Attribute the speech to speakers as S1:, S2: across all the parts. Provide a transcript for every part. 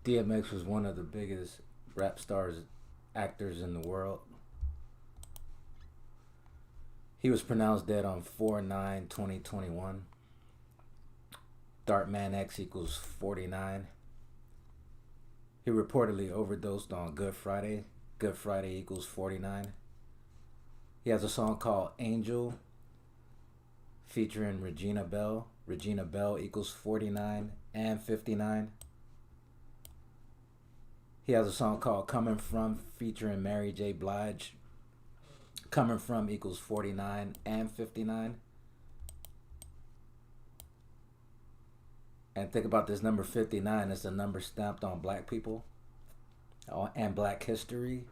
S1: DMX was one of the biggest rap stars, actors in the world. He was pronounced dead on 4/9/2021. Dartman X equals 49. He reportedly overdosed on Good Friday. Good Friday equals 49. He has a song called Angel featuring Regina Bell. Regina Bell equals 49 and 59. He has a song called Coming From featuring Mary J. Blige. Coming From equals 49 and 59. And think about this number 59. It's a number stamped on black people and black history.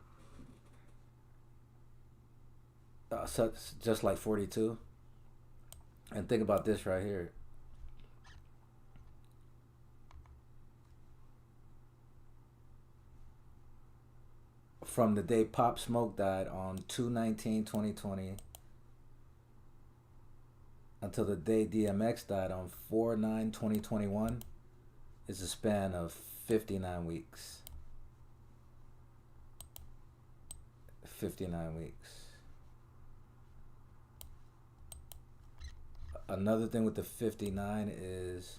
S1: Just like 42. And think about this right here. From the day Pop Smoke died on 2/19/2020 until the day DMX died on 4/9/2021 is a span of 59 weeks. 59 weeks. Another thing with the 59 is,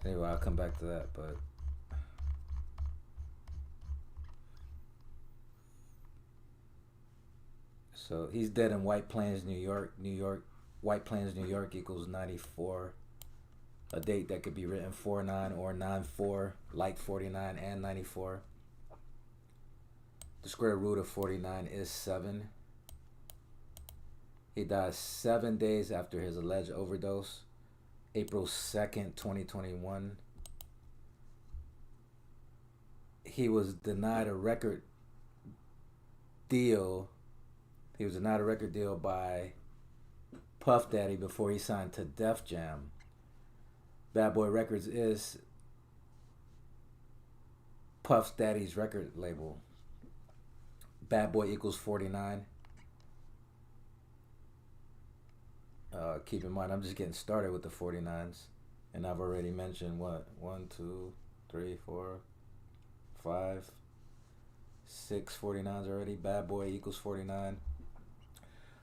S1: anyway, I'll come back to that, but so he's dead in White Plains, New York. White Plains, New York equals 94. A date that could be written 4/9 or 9/4, like 49 and 94. The square root of 49 is 7. He died 7 days after his alleged overdose, April 2nd, 2021. He was denied a record deal. He was denied a record deal by Puff Daddy before he signed to Def Jam. Bad Boy Records is Puff Daddy's record label. Bad Boy equals 49. Keep in mind, I'm just getting started with the 49s. And I've already mentioned what? 1, 2, 3, 4, 5, 6 49s already. Bad Boy equals 49.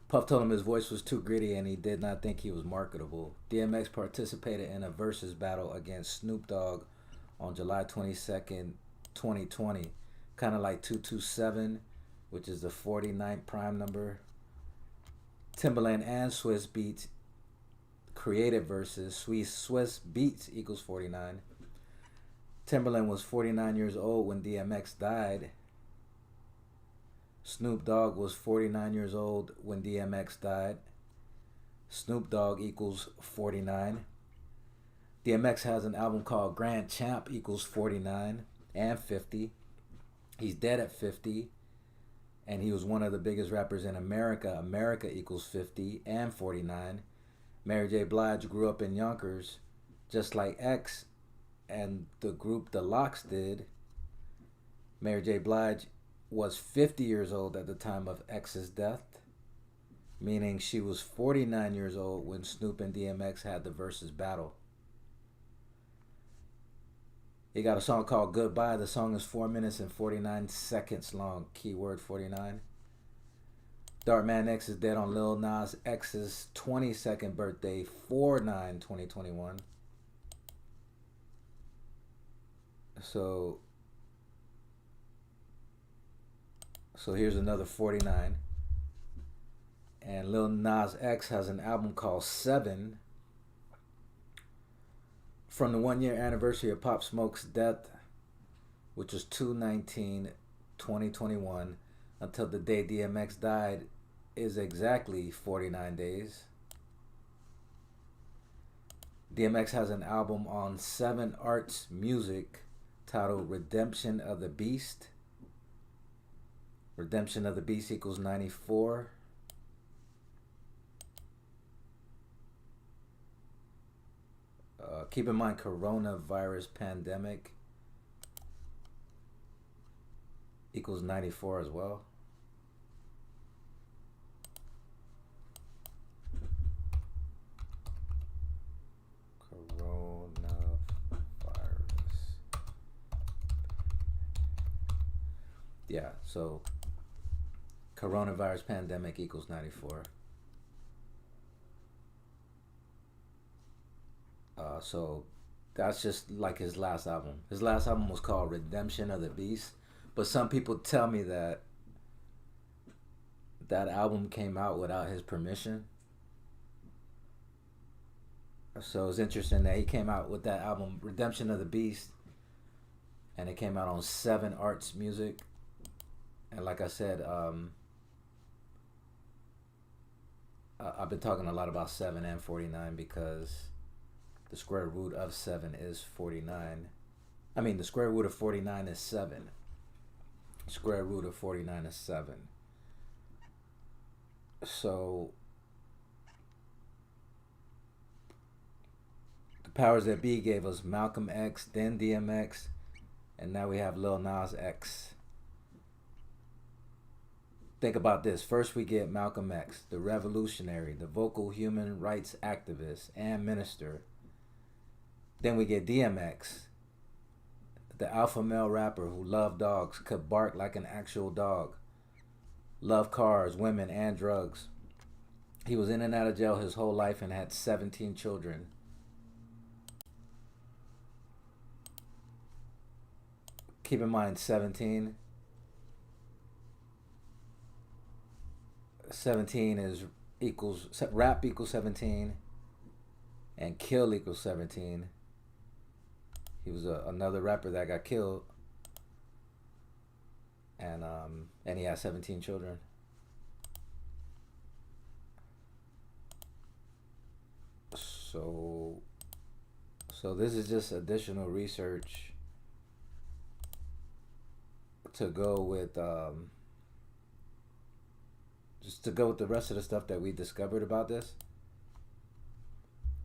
S1: Puff told him his voice was too gritty and he did not think he was marketable. DMX participated in a versus battle against Snoop Dogg on July 22nd, 2020. Kind of like 227, which is the 49th prime number. Timbaland and Swiss Beats created versus Swiss Beats equals 49. Timbaland was 49 years old when DMX died. Snoop Dogg was 49 years old when DMX died. Snoop Dogg equals 49. DMX has an album called Grand Champ equals 49 and 50. He's dead at 50. And he was one of the biggest rappers in America. America equals 50 and 49. Mary J. Blige grew up in Yonkers, just like X and the group The Lox did. Mary J. Blige was 50 years old at the time of X's death, meaning she was 49 years old when Snoop and DMX had the versus battle. He got a song called Goodbye. The song is 4 minutes and 49 seconds long. Keyword 49. Dartman X is dead on Lil Nas X's 22nd birthday, 4/9/2021. So here's another 49. And Lil Nas X has an album called 7. From the 1-year anniversary of Pop Smoke's death, which was 2/19/2021, until the day DMX died, is exactly 49 days. DMX has an album on 7 Arts Music titled Redemption of the Beast. Redemption of the Beast equals 94. Keep in mind, coronavirus pandemic equals 94 as well. Yeah, so coronavirus pandemic equals 94. So that's just like his last album. His last album was called Redemption of the Beast. But some people tell me that that album came out without his permission. So it's interesting that he came out with that album, Redemption of the Beast, and it came out on Seven Arts Music. And like I said, I've been talking a lot about 7 and 49 because the square root of 7 is 49. I mean, the square root of 49 is 7. Square root of 49 is 7. So the powers that be gave us Malcolm X, then DMX, and now we have Lil Nas X. Think about this. First, we get Malcolm X, the revolutionary, the vocal human rights activist and minister. Then we get DMX, the alpha male rapper who loved dogs, could bark like an actual dog, loved cars, women, and drugs. He was in and out of jail his whole life and had 17 children. Keep in mind, 17 is equals, rap equals 17 and kill equals 17. He was another rapper that got killed, and he had 17 children. So this is just additional research to go with just to go with the rest of the stuff that we discovered about this.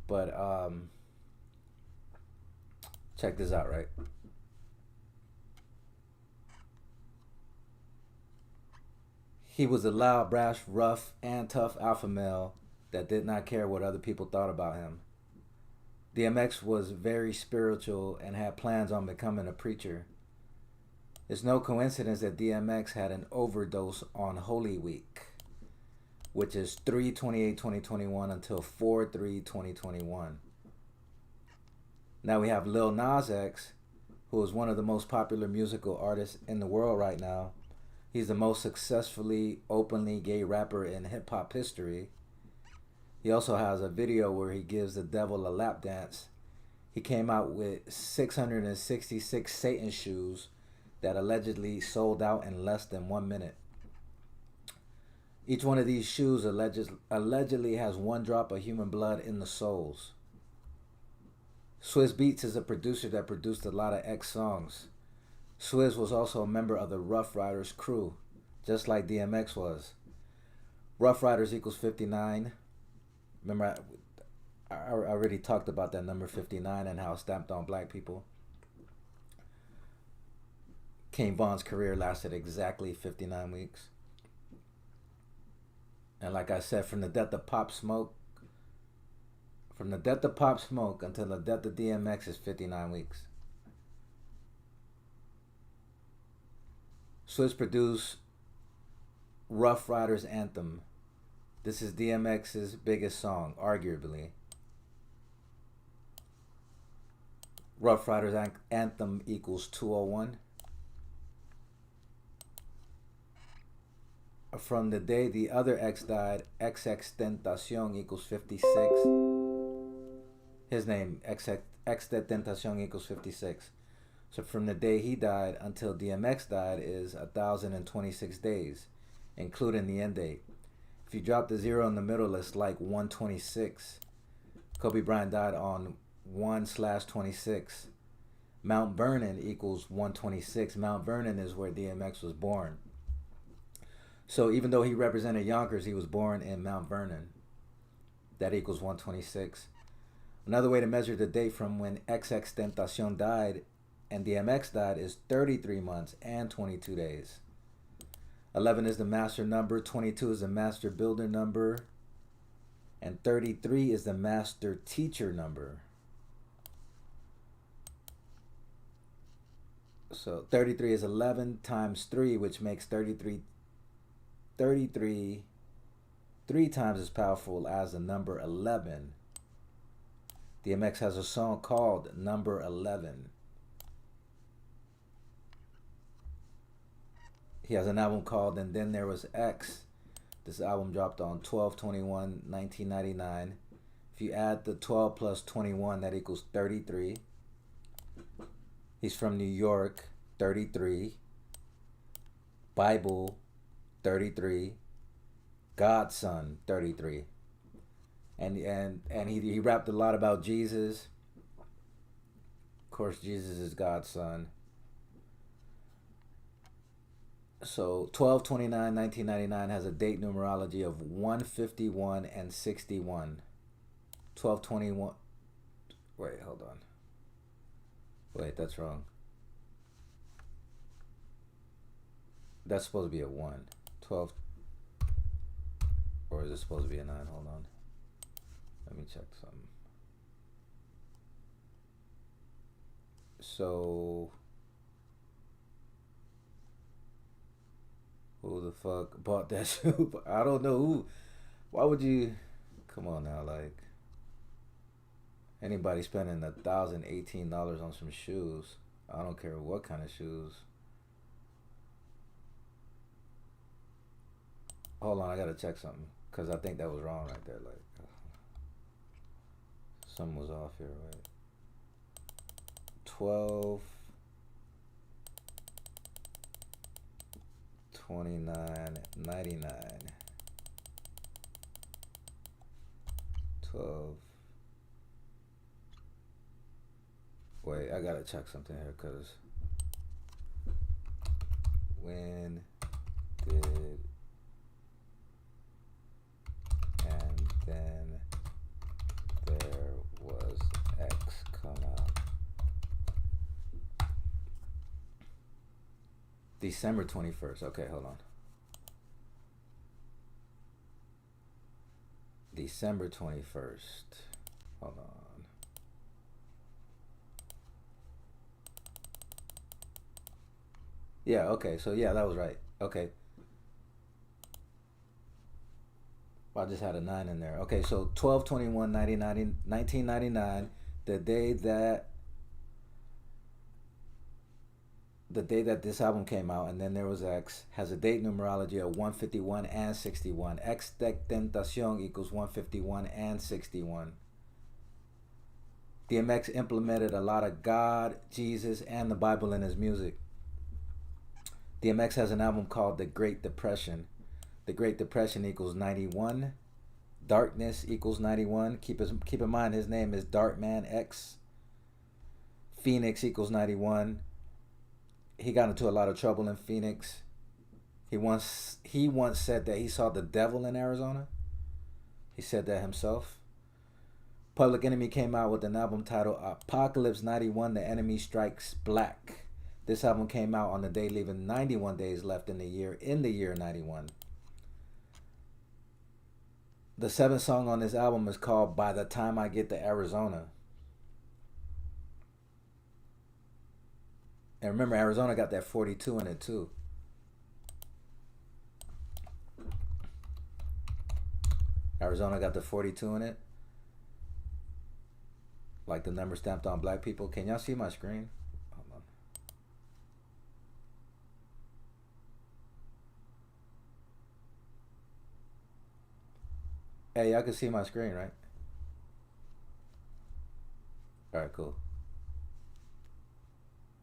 S1: But check this out, right? He was a loud, brash, rough, and tough alpha male that did not care what other people thought about him. DMX was very spiritual and had plans on becoming a preacher. It's no coincidence that DMX had an overdose on Holy Week, which is 3/28/2021 until 4/3/2021. Now we have Lil Nas X, who is one of the most popular musical artists in the world right now. He's the most successfully openly gay rapper in hip hop history. He also has a video where he gives the devil a lap dance. He came out with 666 Satan shoes that allegedly sold out in less than 1 minute. Each one of these shoes allegedly has 1 drop of human blood in the soles. Swizz Beatz is a producer that produced a lot of X songs. Swizz was also a member of the Rough Riders crew, just like DMX was. Rough Riders equals 59. Remember, I already talked about that number 59 and how it stamped on black people. King Von's career lasted exactly 59 weeks. And like I said, from the death of Pop Smoke until the death of DMX is 59 weeks. Swizz produced Rough Riders Anthem. This is DMX's biggest song, arguably. Rough Riders Anthem equals 201. From the day the other X died, XXXTentacion equals 56. His name, XXXTentacion equals 56. So from the day he died until DMX died is 1,026 days, including the end date. If you drop the 0 in the middle, it's like 126. Kobe Bryant died on 1/26. Mount Vernon equals 126. Mount Vernon is where DMX was born. So even though he represented Yonkers, he was born in Mount Vernon. That equals 126. Another way to measure the date from when XXXTentacion died and DMX died is 33 months and 22 days. 11 is the master number, 22 is the master builder number, and 33 is the master teacher number. So 33 is 11 times 3, which makes 33. 33 3 times as powerful as the number 11. DMX has a song called Number 11. He has an album called And Then There Was X. This album dropped on 12/21/1999. If you add the 12 plus 21, that equals 33. He's from New York, 33. Bible, 33. Godson, 33. And he rapped a lot about Jesus. Of course, Jesus is God's son. So 12/29/1999 has a date numerology of 151 and 61. 12/21. Wait, hold on. Wait, that's wrong. That's supposed to be a 1. 12. Or is it supposed to be a 9? Hold on. Let me check something. So, who the fuck bought that shoe? I don't know who. Why would you? Come on now, like anybody spending $1,018 on some shoes. I don't care what kind of shoes. Hold on, I gotta check something because I think that was wrong right there. Like something was off here, right? 12/29/99. 12. Wait, I gotta check something here because when did And Then There Was X come out? December 21st. Okay, hold on. December 21st. Hold on. Yeah, okay. So yeah, that was right. Okay. Well, I just had a 9 in there. Okay, so 12/21/1999, the day that this album came out, And Then There Was X, has a date numerology of 151 and 61. X Tentacion equals 151 and 61. DMX implemented a lot of God, Jesus, and the Bible in his music. DMX has an album called The Great Depression. The Great Depression equals 91. Darkness equals 91. Keep in mind his name is Darkman X. Phoenix equals 91. He got into a lot of trouble in Phoenix. He once said that he saw the devil in Arizona. He said that himself. Public Enemy came out with an album titled Apocalypse 91, The Enemy Strikes Black. This album came out on the day leaving 91 days left in the year 91. The 7th song on this album is called By the Time I Get to Arizona. And remember, Arizona got that 42 in it too. Arizona got the 42 in it. Like the number stamped on black people. Can y'all see my screen? Hold on. Hey, y'all can see my screen, right? Alright, cool.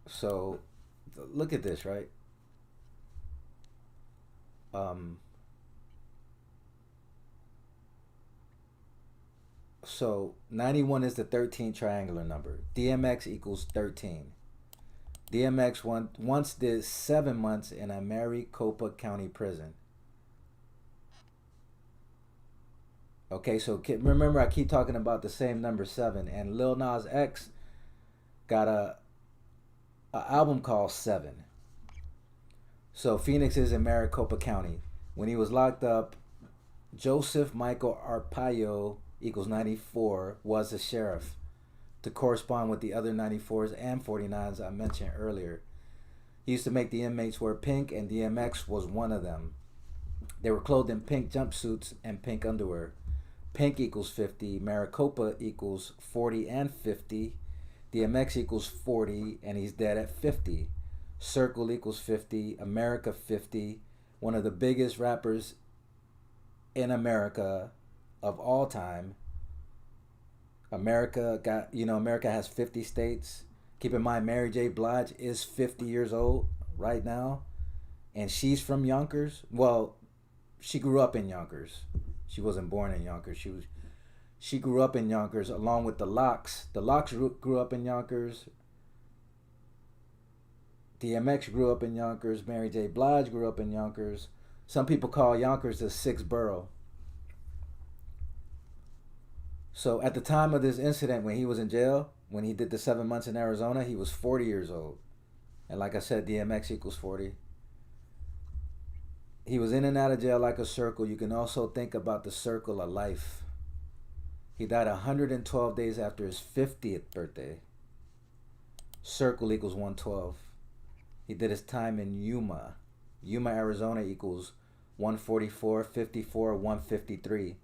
S1: So, look at this, right? So 91 is the 13th triangular number. DMX equals 13. DMX once did 7 months in a Maricopa County prison. Okay, so remember I keep talking about the same number 7, and Lil Nas X got a album called 7. So Phoenix is in Maricopa County. When he was locked up, Joseph Michael Arpaio equals 94 was the sheriff, to correspond with the other 94s and 49s I mentioned earlier. He used to make the inmates wear pink, and DMX was one of them. They were clothed in pink jumpsuits and pink underwear. Pink equals 50, Maricopa equals 40 and 50, DMX equals 40, and he's dead at 50. Circle equals 50, America 50, one of the biggest rappers in America of all time. America has 50 states. Keep in mind, Mary J. Blige is 50 years old right now, and she's from Yonkers. Well, she grew up in Yonkers. She wasn't born in Yonkers. She grew up in Yonkers along with the Locks. The Locks grew up in Yonkers. DMX grew up in Yonkers. Mary J. Blige grew up in Yonkers. Some people call Yonkers the sixth borough. So at the time of this incident, when he was in jail, when he did the 7 months in Arizona, he was 40 years old. And like I said, DMX equals 40. He was in and out of jail like a circle. You can also think about the circle of life. He died 112 days after his 50th birthday. Circle equals 112. He did his time in Yuma. Yuma, Arizona equals 144, 54, 153.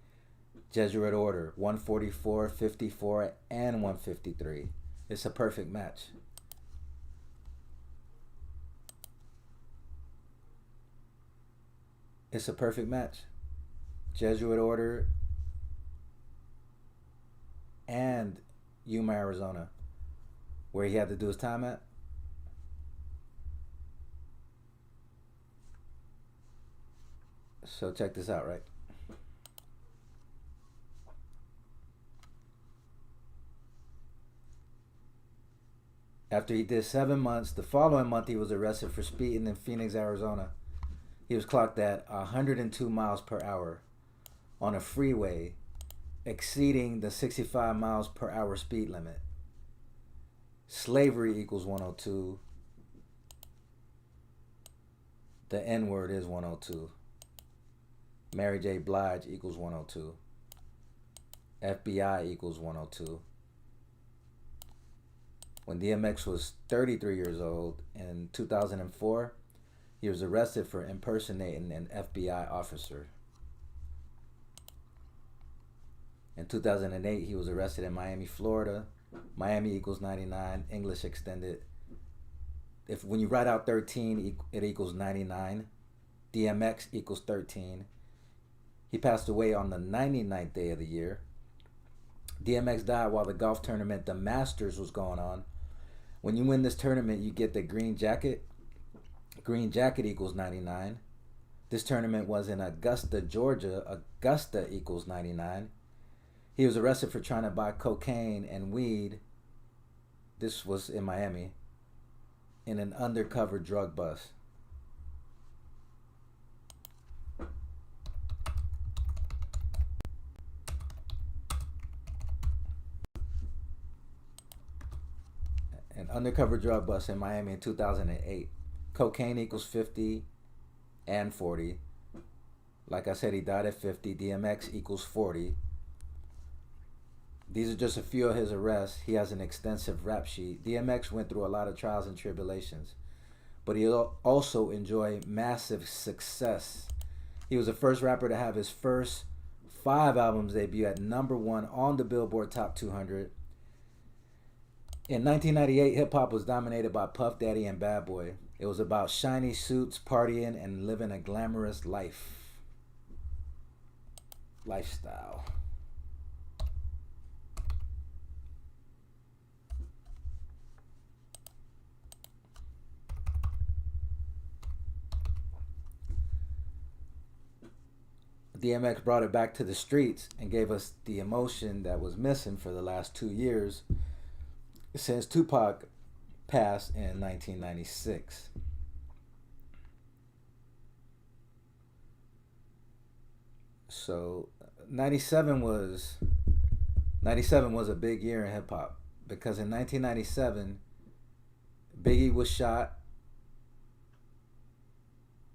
S1: Jesuit order, 144, 54, and 153. It's a perfect match. It's a perfect match. Jesuit order and Yuma, Arizona, where he had to do his time at. So check this out, right? After he did 7 months, the following month he was arrested for speeding in Phoenix, Arizona. He was clocked at 102 miles per hour on a freeway, exceeding the 65 miles per hour speed limit. Slavery equals 102. The N-word is 102. Mary J. Blige equals 102. FBI equals 102. When DMX was 33 years old in 2004, he was arrested for impersonating an FBI officer. In 2008, he was arrested in Miami, Florida. Miami equals 99, English extended. When you write out 13, it equals 99. DMX equals 13. He passed away on the 99th day of the year. DMX died while the golf tournament, the Masters, was going on. When you win this tournament, you get the green jacket. Green jacket equals 99. This tournament was in Augusta, Georgia. Augusta equals 99. He was arrested for trying to buy cocaine and weed. This was in Miami, in an undercover drug bust. An undercover drug bust in Miami in 2008. Cocaine equals 50 and 40. Like I said, he died at 50. DMX equals 40. These are just a few of his arrests. He has an extensive rap sheet. DMX went through a lot of trials and tribulations, but he also enjoyed massive success. He was the first rapper to have his first 5 albums debut at #1 on the Billboard Top 200. In 1998, hip-hop was dominated by Puff Daddy and Bad Boy. It was about shiny suits, partying, and living a glamorous lifestyle. DMX brought it back to the streets and gave us the emotion that was missing for the last 2 years since Tupac passed in 1996. So 97 was a big year in hip hop, because in 1997 Biggie was shot,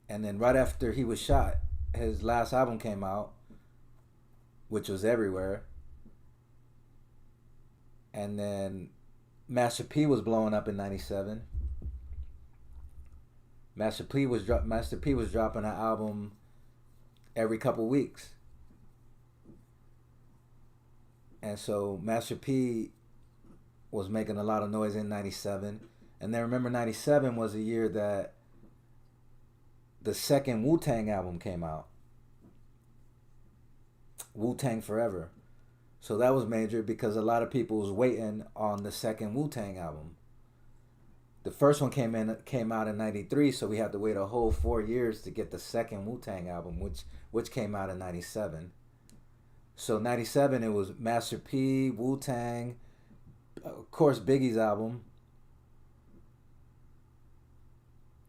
S1: and then right after he was shot, his last album came out, which was everywhere. And then Master P was blowing up in 97. Master P was dropping an album every couple weeks, and so Master P was making a lot of noise in '97. And then remember, '97 was a year that the second Wu-Tang album came out, Wu-Tang Forever. So that was major because a lot of people was waiting on the second Wu-Tang album. The first one came out in '93, so we had to wait a whole 4 years to get the second Wu-Tang album, which came out in '97. So '97 it was Master P, Wu-Tang, of course Biggie's album,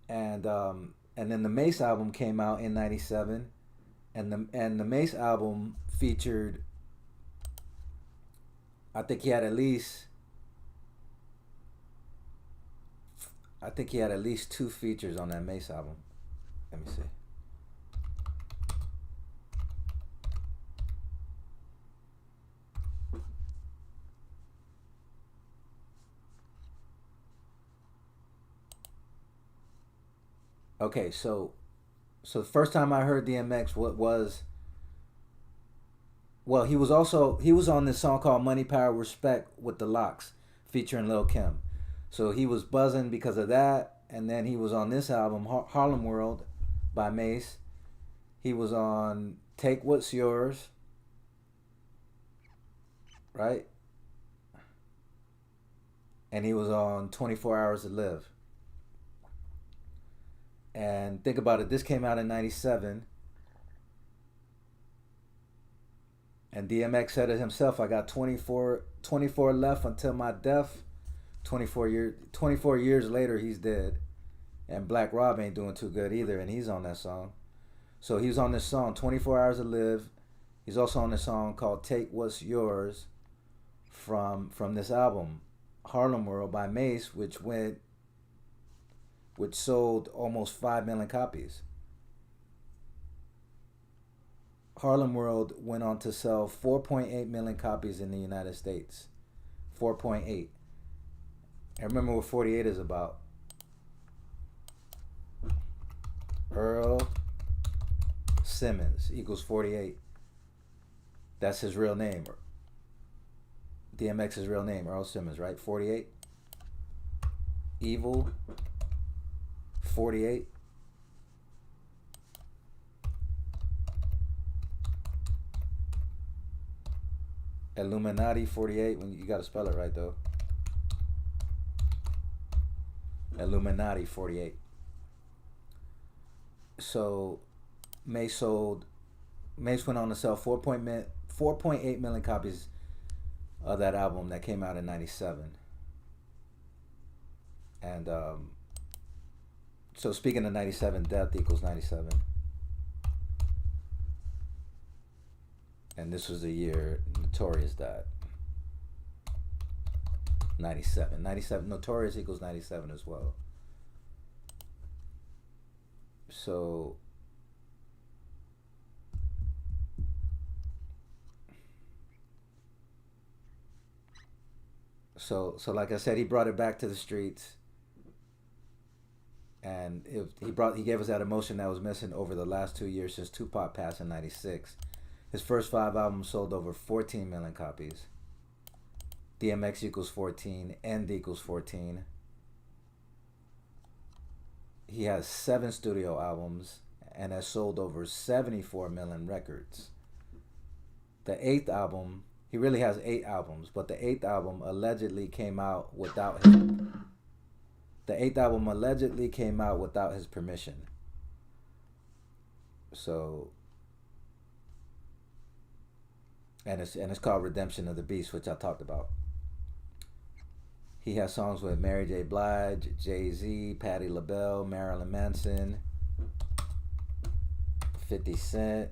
S1: and then the Mace album came out in '97, and the Mace album featured, I think he had at least two features on that Mace album. Let me see. Okay, so the first time I heard DMX, what was, well, he was on this song called Money Power Respect with the Locks featuring Lil Kim. So he was buzzing because of that, and then he was on this album Harlem World by Mace. He was on Take What's Yours, right? And he was on 24 Hours to Live. And think about it, this came out in '97, and DMX said it himself, I got 24 left until my death. 24 years later, he's dead. And Black Rob ain't doing too good either, and he's on that song. So he's on this song, 24 Hours to Live. He's also on this song called Take What's Yours from this album, Harlem World by Mace, which sold almost 5 million copies. Harlem World went on to sell 4.8 million copies in the United States. 4.8. And remember what 48 is about. Earl Simmons equals 48. That's his real name. DMX's real name, Earl Simmons, right? 48. Evil 48. Illuminati 48. When you got to spell it right though. Illuminati 48. So Mace went on to sell 4.8 million copies of that album that came out in '97. And so speaking of '97, death equals '97. And this was the year Notorious died. 97. Notorious equals 97 as well. So like I said, he brought it back to the streets, and he gave us that emotion that was missing over the last 2 years since Tupac passed in '96. His first 5 albums sold over 14 million copies. DMX equals 14, End equals 14. He has 7 studio albums and has sold over 74 million records. The 8th album, he really has 8 albums, but the 8th album allegedly came out without his permission. So, and it's called Redemption of the Beast, which I talked about. He has songs with Mary J. Blige, Jay-Z, Patti LaBelle, Marilyn Manson, 50 Cent,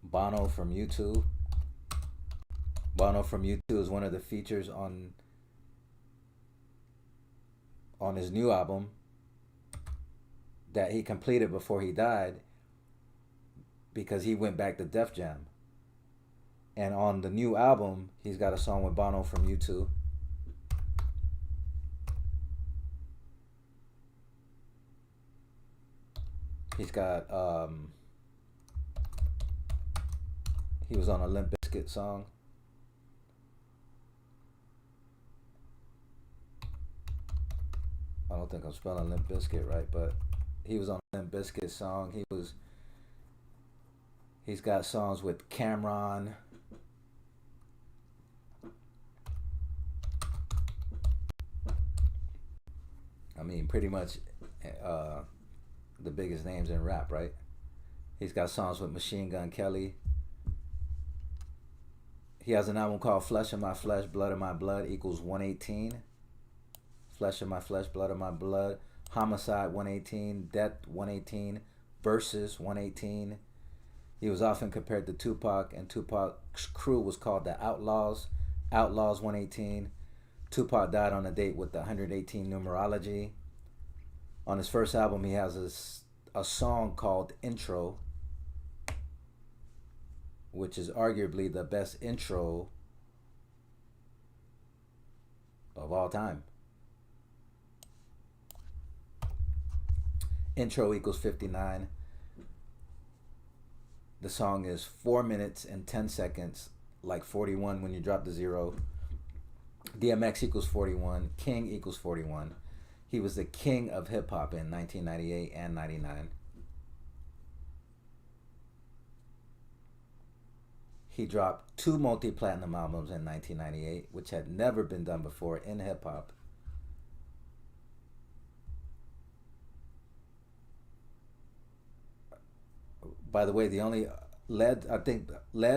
S1: Bono from U2. Bono from U2 is one of the features on his new album that he completed before he died, because he went back to Def Jam. And on the new album, he's got a song with Bono from U2. He's got he was on a Limp Bizkit song. I don't think I'm spelling Limp Bizkit right, but he was on a Limp Bizkit song. He's got songs with Cameron. I mean, pretty much uh, the biggest names in rap, right? He's got songs with Machine Gun Kelly. He has an album called Flesh of My Flesh, Blood of My Blood equals 118. Flesh of My Flesh, Blood of My Blood. Homicide 118. Death 118. Versus 118. He was often compared to Tupac, and Tupac's crew was called the Outlaws. Outlaws 118. Tupac died on a date with the 118 numerology. On his first album, he has a song called Intro, which is arguably the best intro of all time. Intro equals 59. The song is 4 minutes and 10 seconds, like 41 when you drop the zero. DMX equals 41. King equals 41. He was the king of hip hop in 1998 and 99. He dropped 2 multi-platinum albums in 1998, which had never been done before in hip hop. By the way, the only Led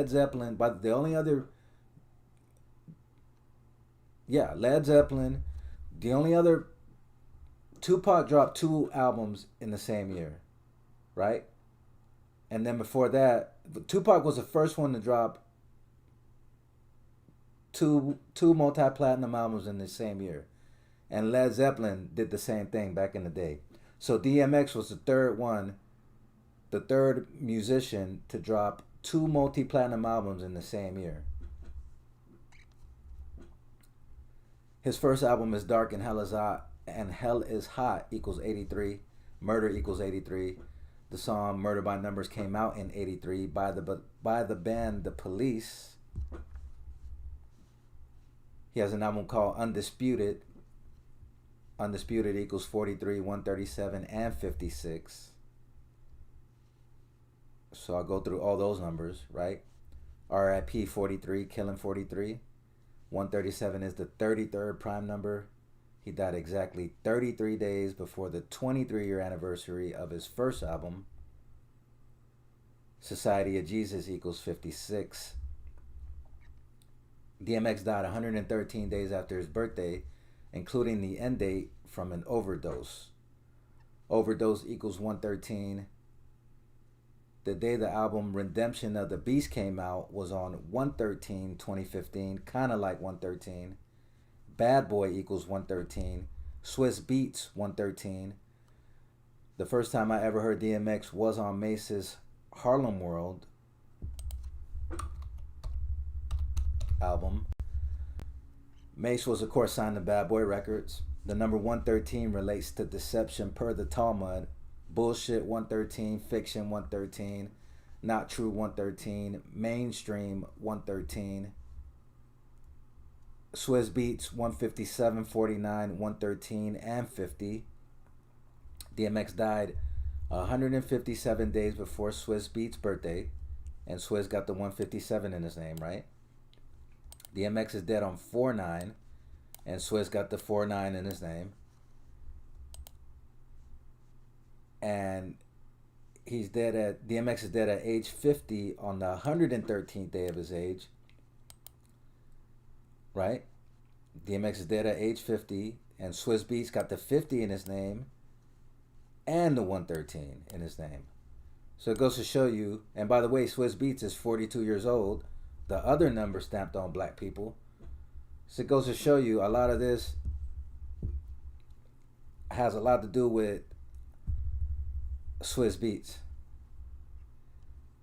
S1: Zeppelin, but the only other, yeah, Led Zeppelin, the only other, Tupac dropped 2 albums in the same year, right? And then before that, Tupac was the first one to drop two multi platinum albums in the same year, and Led Zeppelin did the same thing back in the day. So DMX was the third musician to drop 2 multi platinum albums in the same year. His first album is Dark and Hell is Hot, and Hell is Hot equals 83. Murder equals 83. The song Murder by Numbers came out in 83 by the band The Police. He has an album called Undisputed. Undisputed equals 43, 137, and 56. So I'll go through all those numbers, right? RIP 43, Killing 43. 137 is the 33rd prime number. He died exactly 33 days before the 23-year anniversary of his first album. Society of Jesus equals 56. DMX died 113 days after his birthday, including the end date from an overdose. Overdose equals 113. The day the album Redemption of the Beast came out was on 1/13/2015, kind of like 113. Bad Boy equals 113. Swiss Beats 113. The first time I ever heard DMX was on Mace's Harlem World album. Mace was of course signed to Bad Boy Records. The number 113 relates to deception per the Talmud. Bullshit 113, fiction 113, not true 113, mainstream 113. Swiss Beats 157, 49, 113, and 50. DMX died 157 days before Swiss Beats' birthday, and Swiss got the 157 in his name, right? DMX is dead on 4/9, and Swiss got the 4/9 in his name. And DMX is dead at age 50 on the 113th day of his age. Right? DMX is dead at age 50, and Swiss Beats got the 50 in his name and the 113 in his name. So it goes to show you, and by the way, Swiss Beats is 42 years old. The other number stamped on black people. So it goes to show you a lot of this has a lot to do with Swiss Beats,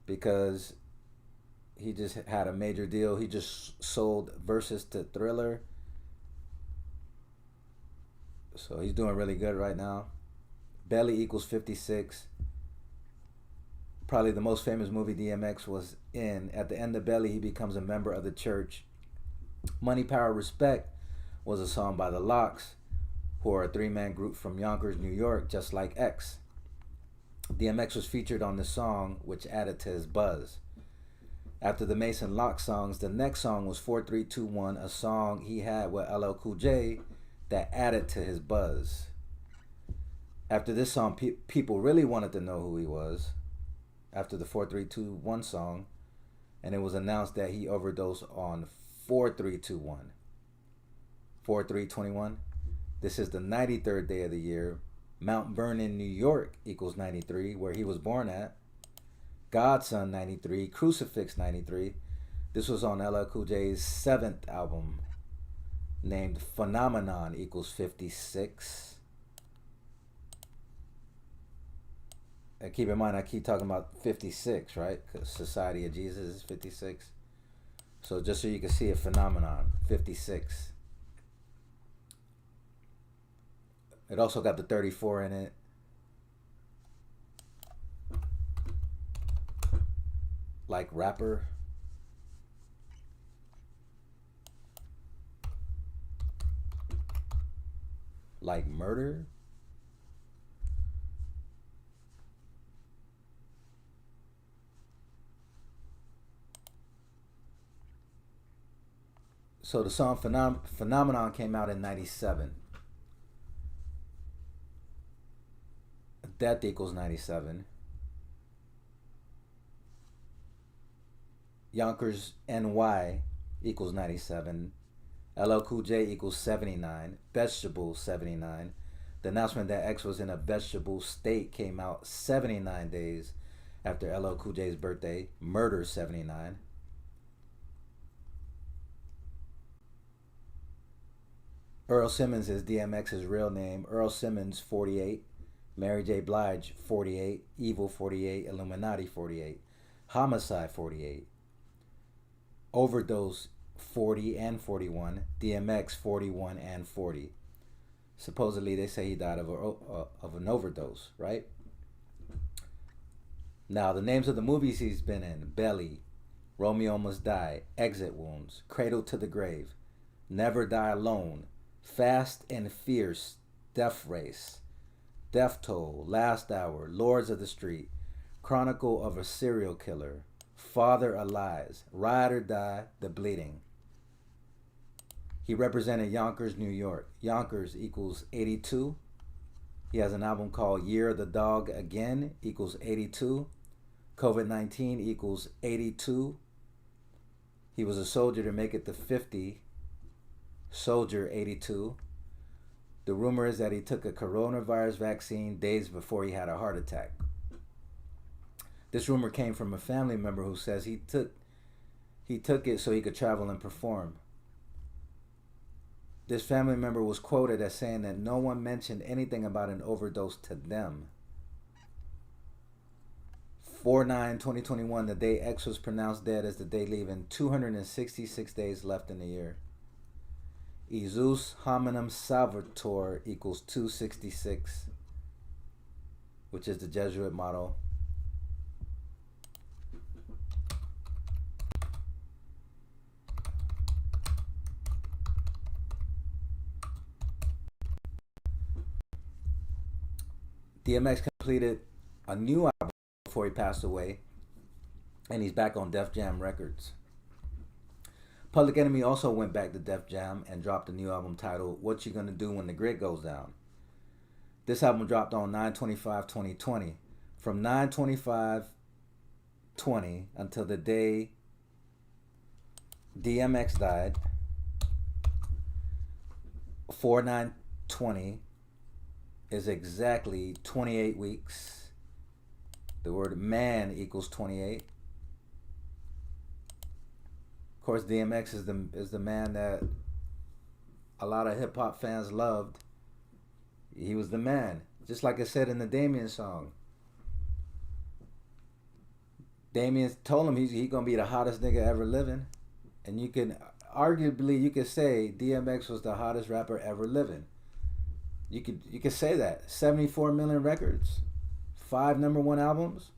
S1: because he just had a major deal. He just sold Versus to Thriller, so he's doing really good right now. Belly equals 56. probably the most famous movie DMX was in. At the end of Belly, he becomes a member of the church. Money, Power, Respect was a song by the Locks, who are a three-man group from Yonkers, New York, just like X. DMX was featured on the song, which added to his buzz. After the Mason Lock songs, the next song was 4321, a song he had with LL Cool J that added to his buzz. After this song, people really wanted to know who he was. After the 4321 song, and it was announced that he overdosed on 4321. 4321. This is the 93rd day of the year. Mount Vernon, New York equals 93, where he was born at. Godson 93, Crucifix 93. This was on LL Cool J's 7th album, named Phenomenon equals 56. And keep in mind, I keep talking about 56, right? Because Society of Jesus is 56. So just so you can see a Phenomenon, 56. It also got the 34 in it. Like rapper. Like murder. So the song Phenomenon came out in 97. Death equals 97. Yonkers NY equals 97. LL Cool J equals 79. Vegetable 79. The announcement that X was in a vegetable state came out 79 days after LL Cool J's birthday. Murder 79. Earl Simmons is DMX's real name. Earl Simmons 48. Mary J. Blige 48. Evil 48. Illuminati 48. Homicide 48. Overdose 40 and 41. DMX 41 and 40. Supposedly they say he died of an overdose, right? Now the names of the movies he's been in: Belly, Romeo Must Die, Exit Wounds, Cradle to the Grave, Never Die Alone, Fast and Fierce, Death Race, Death Toll, Last Hour, Lords of the Street, Chronicle of a Serial Killer, Father of Lies, Ride or Die, The Bleeding. He represented Yonkers, New York. Yonkers equals 82. He has an album called Year of the Dog Again equals 82. COVID-19 equals 82. He was a soldier to make it to 50. Soldier 82. The rumor is that he took a coronavirus vaccine days before he had a heart attack. This rumor came from a family member who says he took it so he could travel and perform. This family member was quoted as saying that no one mentioned anything about an overdose to them. 4/9/2021, the day X was pronounced dead, is the day leaving 266 days left in the year. Isus hominum salvator equals 266, which is the Jesuit motto. DMX completed a new album before he passed away, and he's back on Def Jam Records. Public Enemy also went back to Def Jam and dropped a new album titled What You Gonna Do When the Grid Goes Down. This album dropped on 9/25/2020. From 9/25/20 until the day DMX died, 4/9/20 is exactly 28 weeks. The word man equals 28. Of course, DMX is the man that a lot of hip hop fans loved. He was the man, just like I said in the Damien song. Damien told him he gonna be the hottest nigga ever living, and you could say DMX was the hottest rapper ever living. You could say that. 74 million records, 5 #1 albums.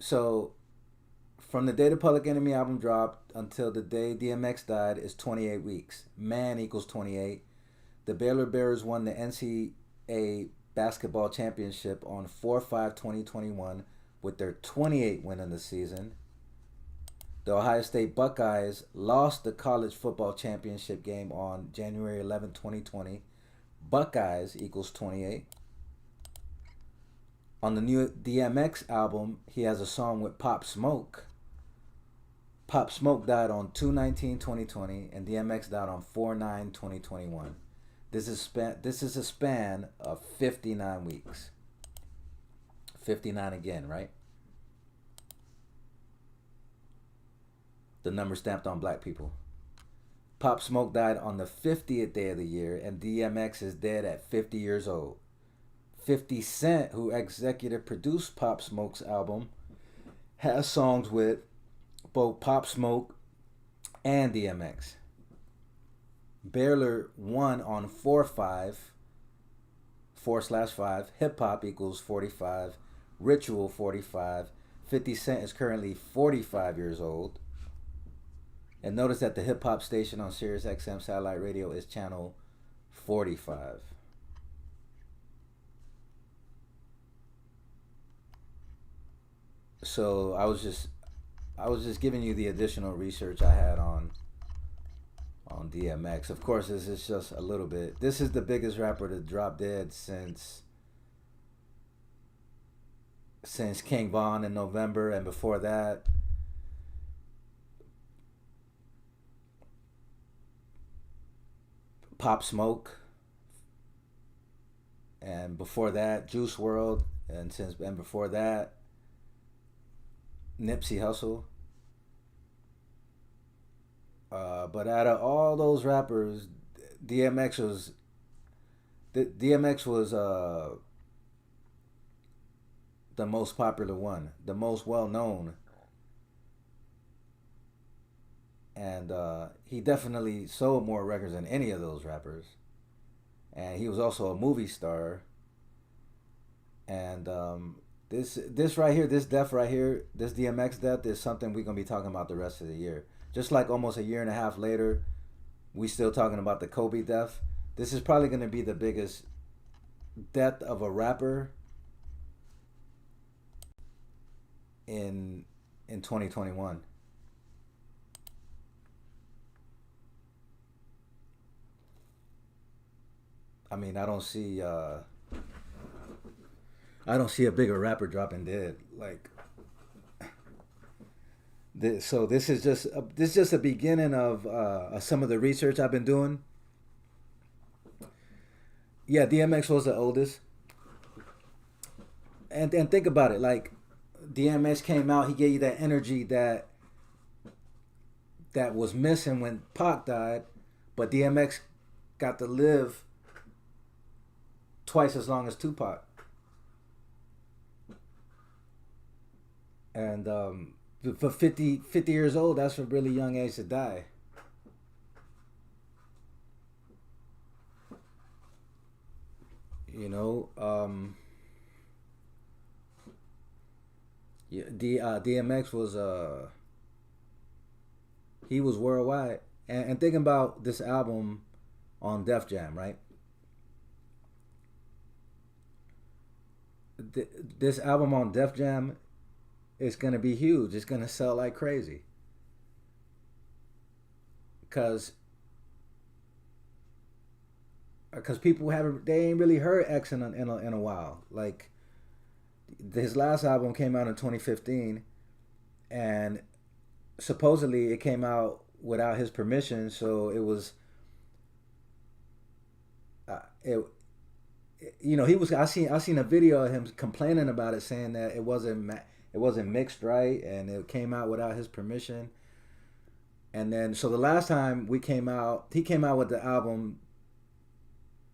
S1: So from the day the Public Enemy album dropped until the day DMX died is 28 weeks. Man equals 28. The Baylor Bears won the NCAA basketball championship on 4/5/2021 with their 28th win of the season. The Ohio State Buckeyes lost the college football championship game on January 11, 2020. Buckeyes equals 28. On the new DMX album, he has a song with Pop Smoke. Pop Smoke died on 2/19/2020, and DMX died on 4/9/2021. This is a span of 59 weeks. 59 again, right? The number stamped on black people. Pop Smoke died on the 50th day of the year, and DMX is dead at 50 years old. 50 Cent, who executive produced Pop Smoke's album, has songs with both Pop Smoke and DMX. Baylor won on 4/5, 4/5. Hip Hop equals 45. Ritual 45. 50 Cent is currently 45 years old. And notice that the hip hop station on Sirius XM satellite radio is channel 45. So I was just giving you the additional research I had on DMX. Of course, this is just a little bit. This is the biggest rapper to drop dead since King Von in November, and before that, Pop Smoke, and before that, Juice WRLD, and before that, Nipsey Hussle. But out of all those rappers, DMX was the most popular one, the most well known, and he definitely sold more records than any of those rappers. And he was also a movie star. And this right here, this death right here, this DMX death is something we're gonna be talking about the rest of the year. Just like almost a year and a half later, we still talking about the Kobe death. This is probably gonna be the biggest death of a rapper in 2021. I mean, I don't see a bigger rapper dropping dead. Like this, so this is just a beginning of some of the research I've been doing. Yeah, DMX was the oldest, and think about it. Like DMX came out, he gave you that energy that was missing when Pac died, but DMX got to live twice as long as Tupac. And for 50 years old, that's a really young age to die. You know, yeah, DMX was he was worldwide. And thinking about this album on Def Jam, right? This album on Def Jam is gonna be huge. It's gonna sell like crazy. Cause people haven't, they ain't really heard X in a while. Like his last album came out in 2015, and supposedly it came out without his permission. So it was it you know, he was, I seen a video of him complaining about it, saying that it wasn't mixed right, and it came out without his permission. And then so the last time he came out with the album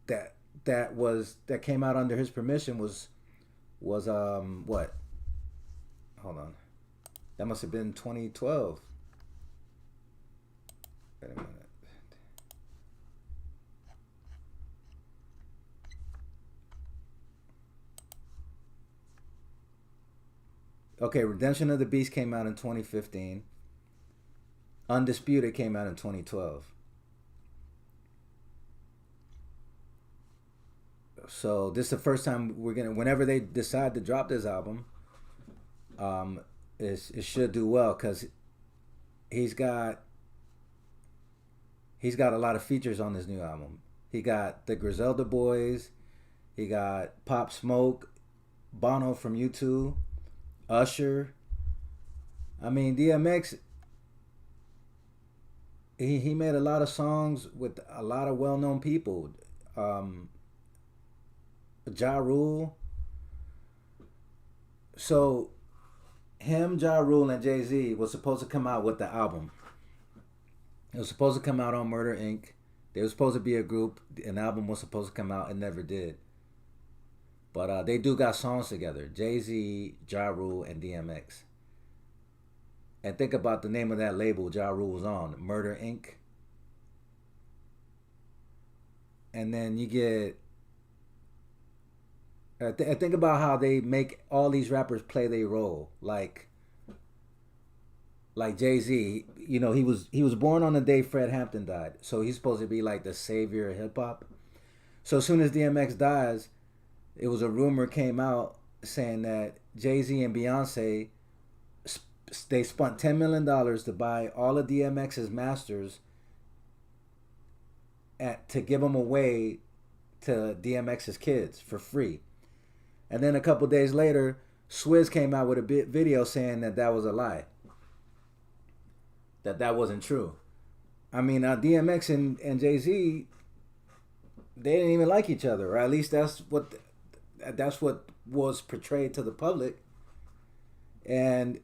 S1: that came out under his permission was what? Hold on. That must have been 2012. Wait a minute. Okay, Redemption of the Beast came out in 2015. Undisputed came out in 2012. So this is the first time we're gonna. Whenever they decide to drop this album, um, it should do well because he's got he's got a lot of features on this new album. He got the Griselda Boys. He got Pop Smoke, Bono from U2, Usher. I mean, DMX. He made a lot of songs with a lot of well known people. Um, Ja Rule. So him, Ja Rule, and Jay Z was supposed to come out with the album. It was supposed to come out on Murder Inc. They were supposed to be a group. An album was supposed to come out and never did. But they do got songs together. Jay Z, Ja Rule, and DMX. And think about the name of that label Ja Rule was on, Murder Inc. And then you get think about how they make all these rappers play their role. Like Jay Z, he was born on the day Fred Hampton died, so he's supposed to be like the savior of hip hop. So as soon as DMX dies, it was a rumor came out saying that Jay Z and Beyonce they spent $10 million to buy all of DMX's masters to give them away to DMX's kids for free. And then a couple days later, Swizz came out with a video saying that that was a lie, that wasn't true. I mean, DMX and Jay Z, they didn't even like each other, or at least that's what was portrayed to the public. And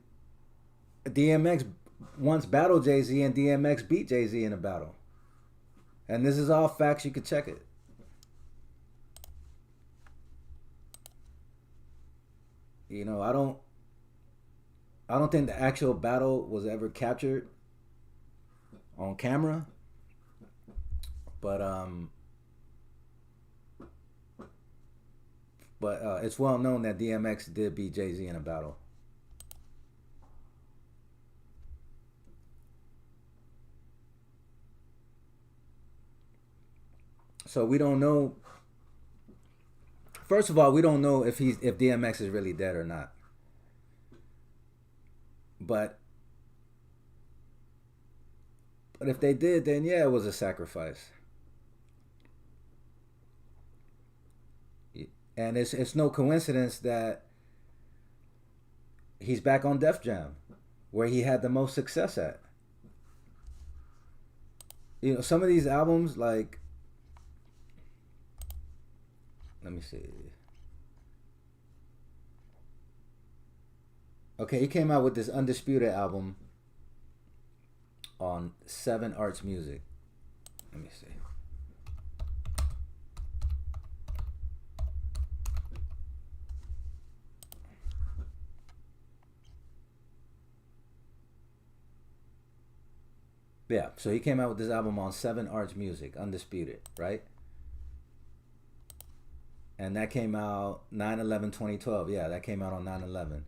S1: DMX once battled Jay Z, and DMX beat Jay Z in a battle. And this is all facts. You could check it. I don't think the actual battle was ever captured on camera, but it's well known that DMX did beat Jay Z in a battle. So we don't know. First of all, we don't know if DMX is really dead or not. But if they did, then yeah, it was a sacrifice. And it's no coincidence that he's back on Def Jam, where he had the most success at. Some of these albums, like, let me see. Okay, he came out with this Undisputed album on Seven Arts Music. Let me see. Yeah, so he came out with this album on Seven Arts Music, Undisputed, right? And that came out 9/11/2012. Yeah, that came out on 9/11.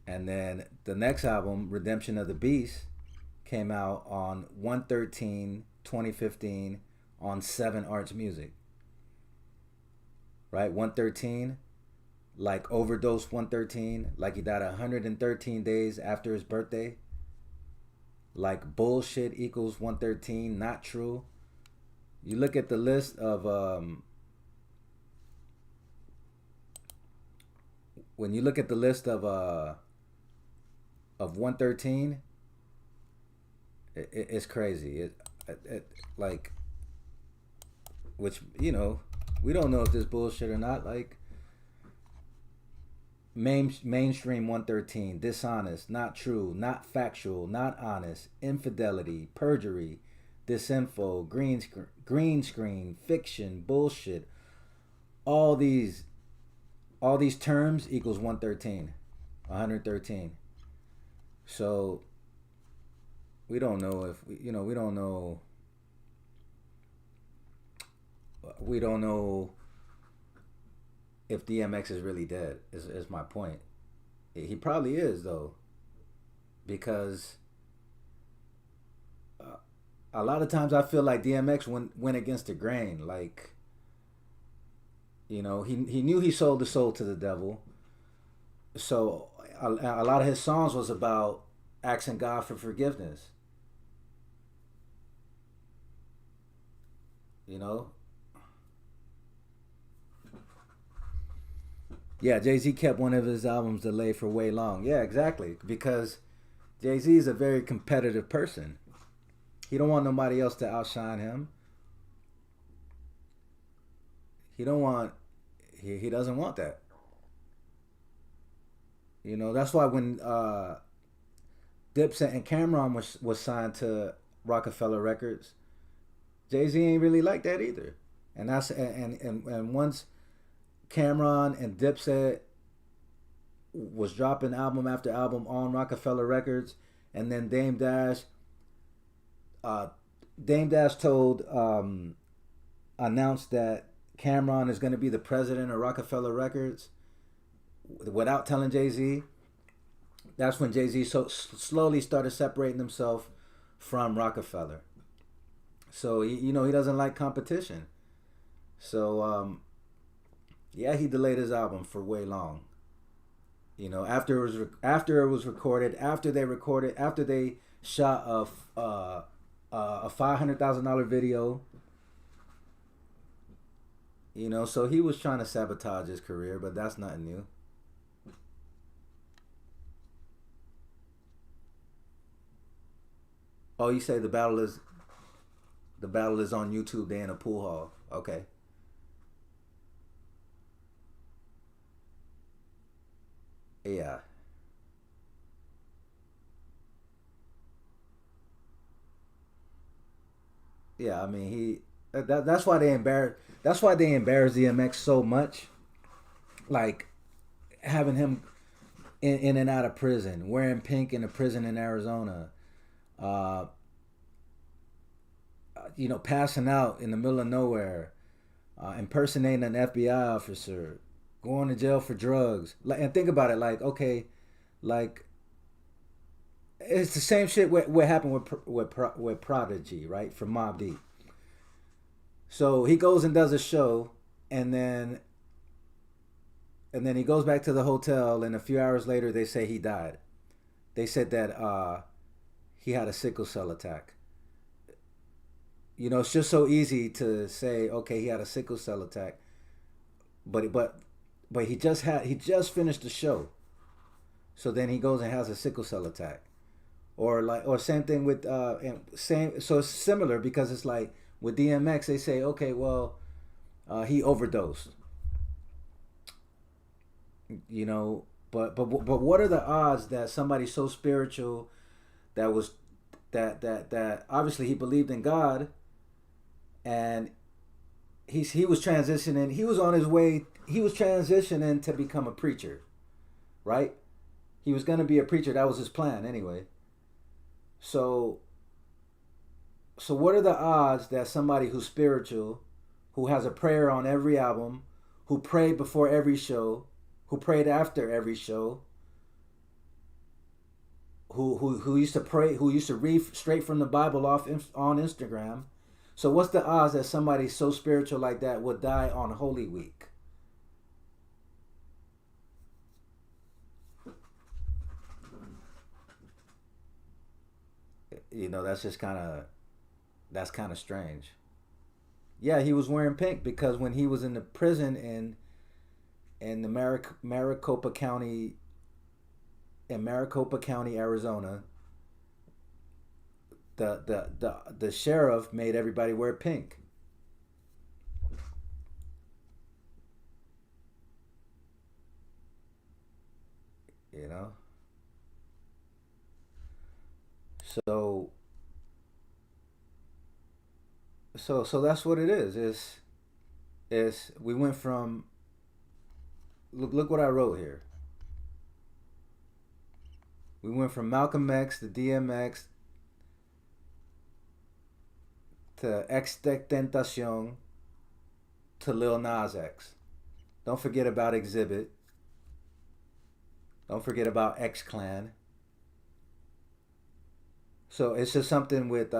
S1: And then the next album, Redemption of the Beast, came out on 1/13/2015 on Seven Arts Music. Right? 1/13, like overdose 1/13, like he died 113 days after his birthday. Like bullshit equals 1/13, not true. You look at the list of when you look at the list of 113, it's crazy. Like, which we don't know if this bullshit or not. Like, mainstream 113, dishonest, not true, not factual, not honest, infidelity, perjury, disinfo, green screen, fiction, bullshit. All these terms equals 113, 113. So we don't know if we don't know if DMX is really dead. Is my point. He probably is though, because a lot of times I feel like DMX went against the grain. Like, he knew he sold the soul to the devil. So a lot of his songs was about asking God for forgiveness. You know, yeah. Jay Z kept one of his albums delayed for way long. Yeah, exactly. Because Jay Z is a very competitive person. He don't want nobody else to outshine him. He don't want. He doesn't want that. That's why when Dipset and Cameron was signed to Rockefeller Records, Jay Z ain't really like that either. And once Cameron and Dipset was dropping album after album on Rockefeller Records, and then uh, Dame Dash told announced that Cameron is going to be the president of Rockefeller Records without telling Jay Z. That's when Jay Z so slowly started separating himself from Rockefeller. So he doesn't like competition. So yeah, he delayed his album for way long. After it was recorded, after they shot a $500,000 video. So he was trying to sabotage his career, but that's nothing new. Oh, you say the battle is on YouTube. They in a pool hall. Okay. Yeah. Yeah. I mean, that's why they embarrass. That's why they embarrass DMX so much. Like having him in and out of prison, wearing pink in a prison in Arizona, uh, passing out in the middle of nowhere, impersonating an FBI officer, going to jail for drugs. Like, and think about it, like, okay, like it's the same shit what happened with Prodigy, right? From Mob Deep. So he goes and does a show, and then he goes back to the hotel, and a few hours later they say he died. They said that he had a sickle cell attack. It's just so easy to say, okay, he had a sickle cell attack, but he just finished the show, so then he goes and has a sickle cell attack, or same thing with and same. So it's similar because it's like with DMX, they say, okay, well, he overdosed, you know, but what are the odds that somebody so spiritual that was that obviously he believed in God, and he was transitioning. He was on his way. He was transitioning to become a preacher, right? He was going to be a preacher. That was his plan anyway. So what are the odds that somebody who's spiritual, who has a prayer on every album, who prayed before every show, who prayed after every show, who used to pray, who used to read straight from the Bible on Instagram. So what's the odds that somebody so spiritual like that would die on Holy Week? That's kind of strange. Yeah, he was wearing pink because when he was in the prison in the Maricopa County, Arizona, the sheriff made everybody wear pink. You know, so so that's what it is. Is we went from look what I wrote here. We went from Malcolm X to DMX to Extentacion to Lil Nas X. Don't forget about Exhibit. Don't forget about X Clan. So it's just something with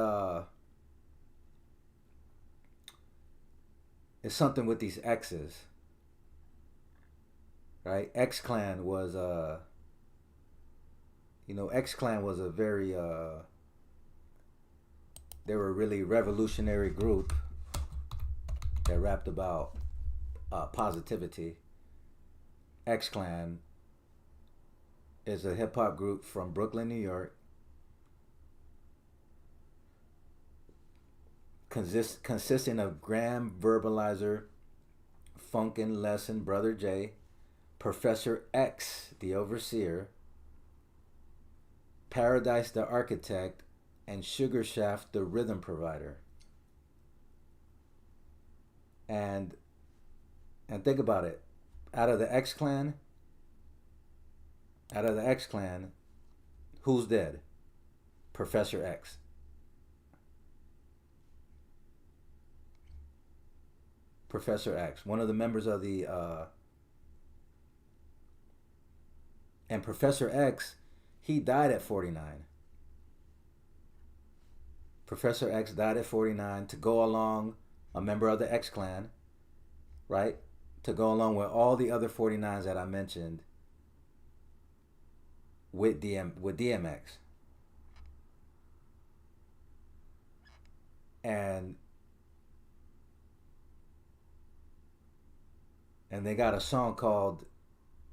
S1: it's something with these X's, right? X Clan was X Clan was a very they were a really revolutionary group that rapped about positivity. X Clan is a hip hop group from Brooklyn, New York, consisting of Graham Verbalizer, Funkin' Lesson, Brother J, Professor X, the Overseer, Paradise the Architect, and Sugar Shaft the Rhythm Provider. And think about it. Out of the X Clan, who's dead? Professor X. Professor X, one of the members of the and Professor X, he died at 49. Professor X died at 49 to go along, a member of the X Clan, right? To go along with all the other 49s that I mentioned with DMX. And they got a song called,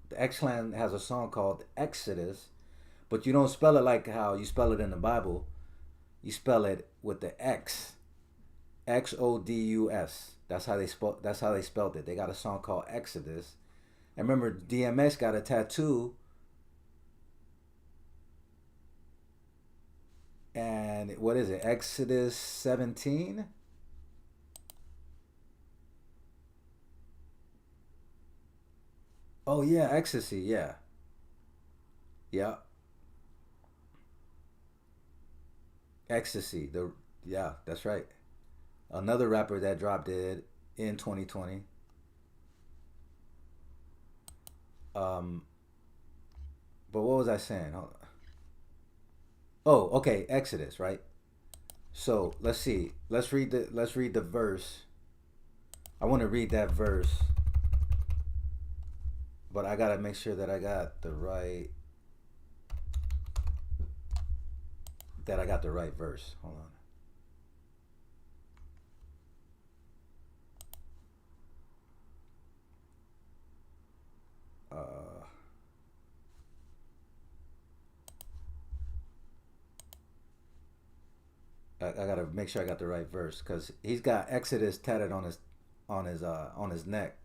S1: the X Clan has a song called Exodus, but you don't spell it like how you spell it in the Bible. You spell it with the X, Xodus. That's how they spelled it. They got a song called Exodus. And remember, DMX got a tattoo. And what is it? Exodus 17? Oh yeah, ecstasy, yeah. Yeah. Ecstasy. The Yeah, that's right. Another rapper that dropped it in 2020. Um but what was I saying? Oh, okay, Exodus, right? So, let's see. Let's read the verse. I want to read that verse, but I got to make sure that I got the right verse. Hold on. I gotta make sure I got the right verse because he's got Exodus tatted on his neck.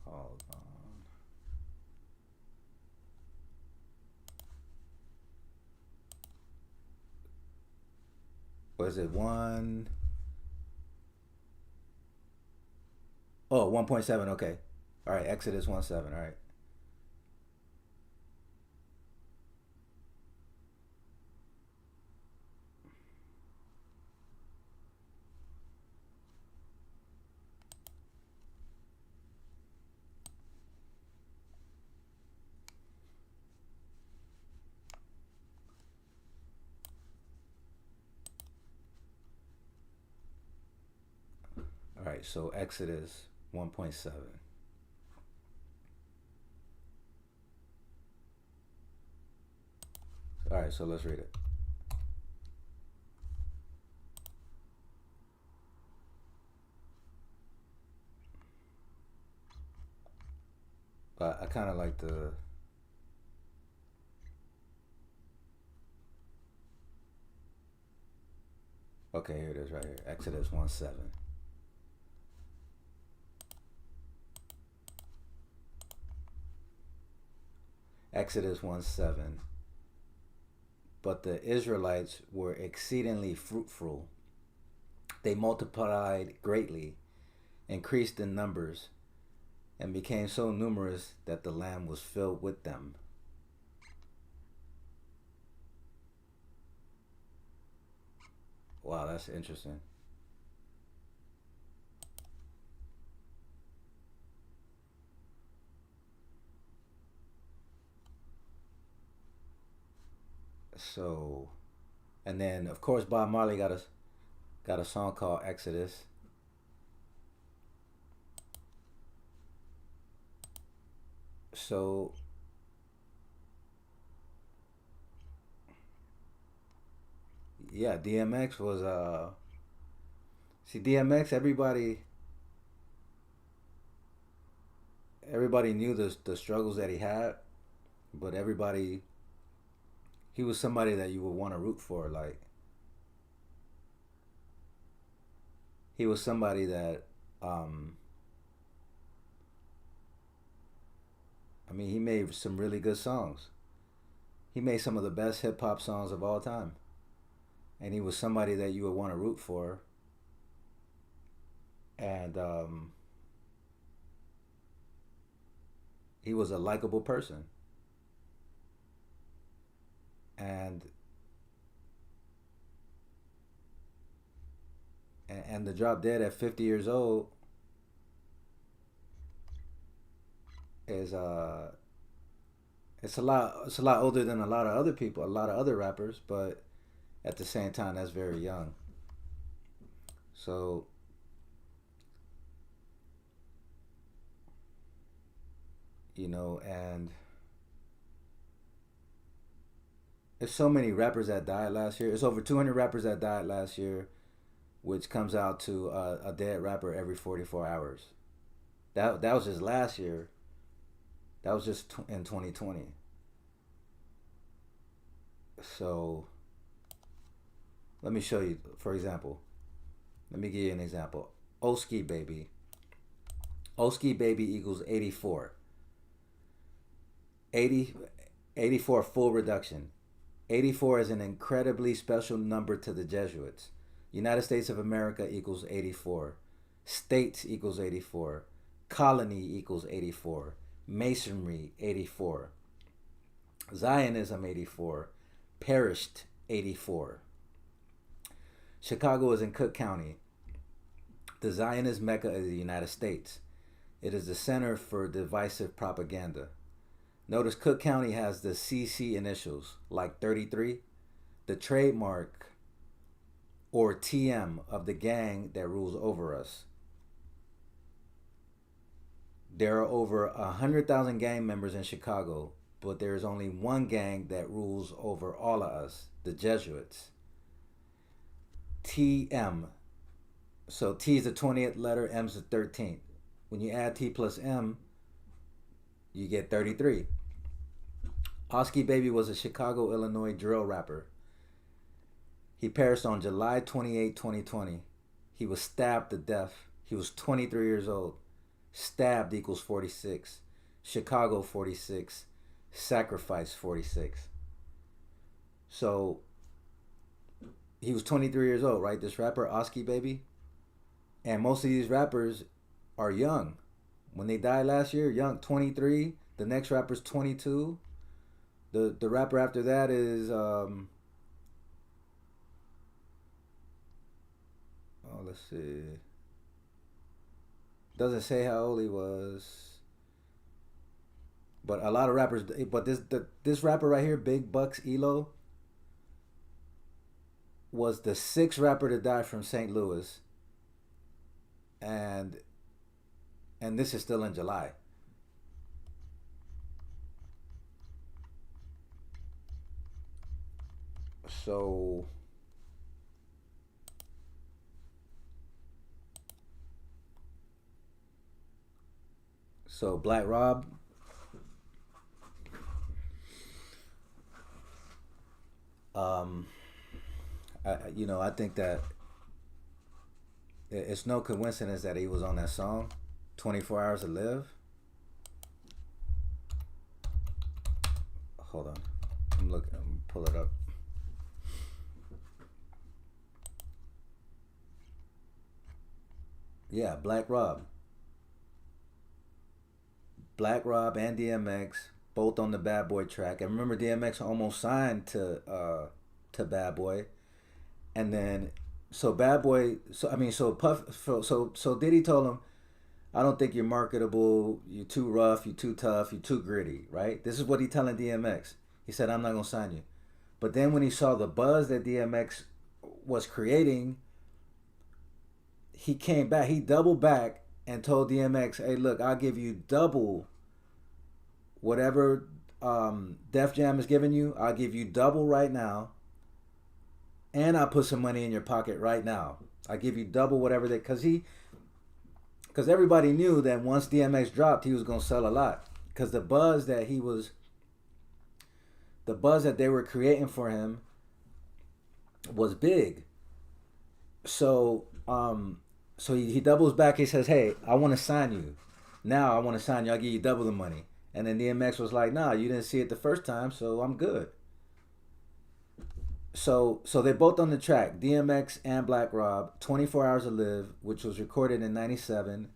S1: Hold on. Was it one? Oh, 1.7. Okay. All right. Exodus 1:7. All right. All right. So Exodus 1.7. All right. So let's read it. But I kind of like the. Okay, here it is right here. Exodus 1:7. Exodus 1:7. But the Israelites were exceedingly fruitful. They multiplied greatly, increased in numbers, and became so numerous that the land was filled with them. Wow, that's interesting. So, and then of course Bob Marley got a song called Exodus. So yeah, DMX was see DMX, everybody knew the struggles that he had, but everybody, he was somebody that you would want to root for. Like he was somebody that um I mean, he made some really good songs. He made some of the best hip hop songs of all time. And he was somebody that you would want to root for. And he was a likable person. And and to drop dead at 50 years old is it's a lot older than a lot of other people, a lot of other rappers, but at the same time that's very young. So, and there's so many rappers that died last year. It's over 200 rappers that died last year, which comes out to a dead rapper every 44 hours. That was just last year. That was just in 2020. So let me show you. For example, let me give you an example. Oski Baby. Oski Baby equals 84. 80, 84 full reduction. 84 is an incredibly special number to the Jesuits. United States of America equals 84. States equals 84. Colony equals 84. Masonry 84. Zionism 84. Perished 84. Chicago is in Cook County, the Zionist Mecca of the United States. It is the center for divisive propaganda. Notice Cook County has the CC initials, like 33, the trademark or TM of the gang that rules over us. There are over 100,000 gang members in Chicago, but there is only one gang that rules over all of us, the Jesuits. TM. So T is the 20th letter, M is the 13th. When you add T plus M, you get 33. Oski Baby was a Chicago, Illinois drill rapper. He perished on July 28, 2020. He was stabbed to death. He was 23 years old. Stabbed equals 46. Chicago 46. Sacrifice 46. So he was 23 years old, right? This rapper, Oski Baby. And most of these rappers are young. When they died last year, young, 23. The next rapper's 22. The rapper after that is let's see. Doesn't say how old he was. But a lot of rappers, but this rapper right here, Big Bucks Elo, was the sixth rapper to die from St. Louis, and this is still in July. So Black Rob, um, I think that it's no coincidence that he was on that song, 24 Hours to Live. Hold on, I'm looking. I'm pull it up. Yeah, Black Rob and DMX both on the Bad Boy track. And remember, DMX almost signed to Bad Boy, and then so Bad Boy. So I mean, so Puff. So Diddy told him, "I don't think you're marketable. You're too rough. You're too tough. You're too gritty." Right. This is what he telling DMX. He said, "I'm not gonna sign you." But then when he saw the buzz that DMX was creating, he came back. He doubled back and told DMX, "Hey, look, I'll give you double whatever Def Jam is giving you. I'll give you double right now, and I'll put some money in your pocket right now. I give you double whatever they." Because everybody knew that once DMX dropped, he was gonna sell a lot. Because the buzz that they were creating for him was big. So he doubles back. He says, "Hey, I want to sign you. Now I want to sign you. I'll give you double the money." And then DMX was like, "Nah, you didn't see it the first time, so I'm good." So they're both on the track. DMX and Black Rob, 24 Hours to Live, which was recorded in '97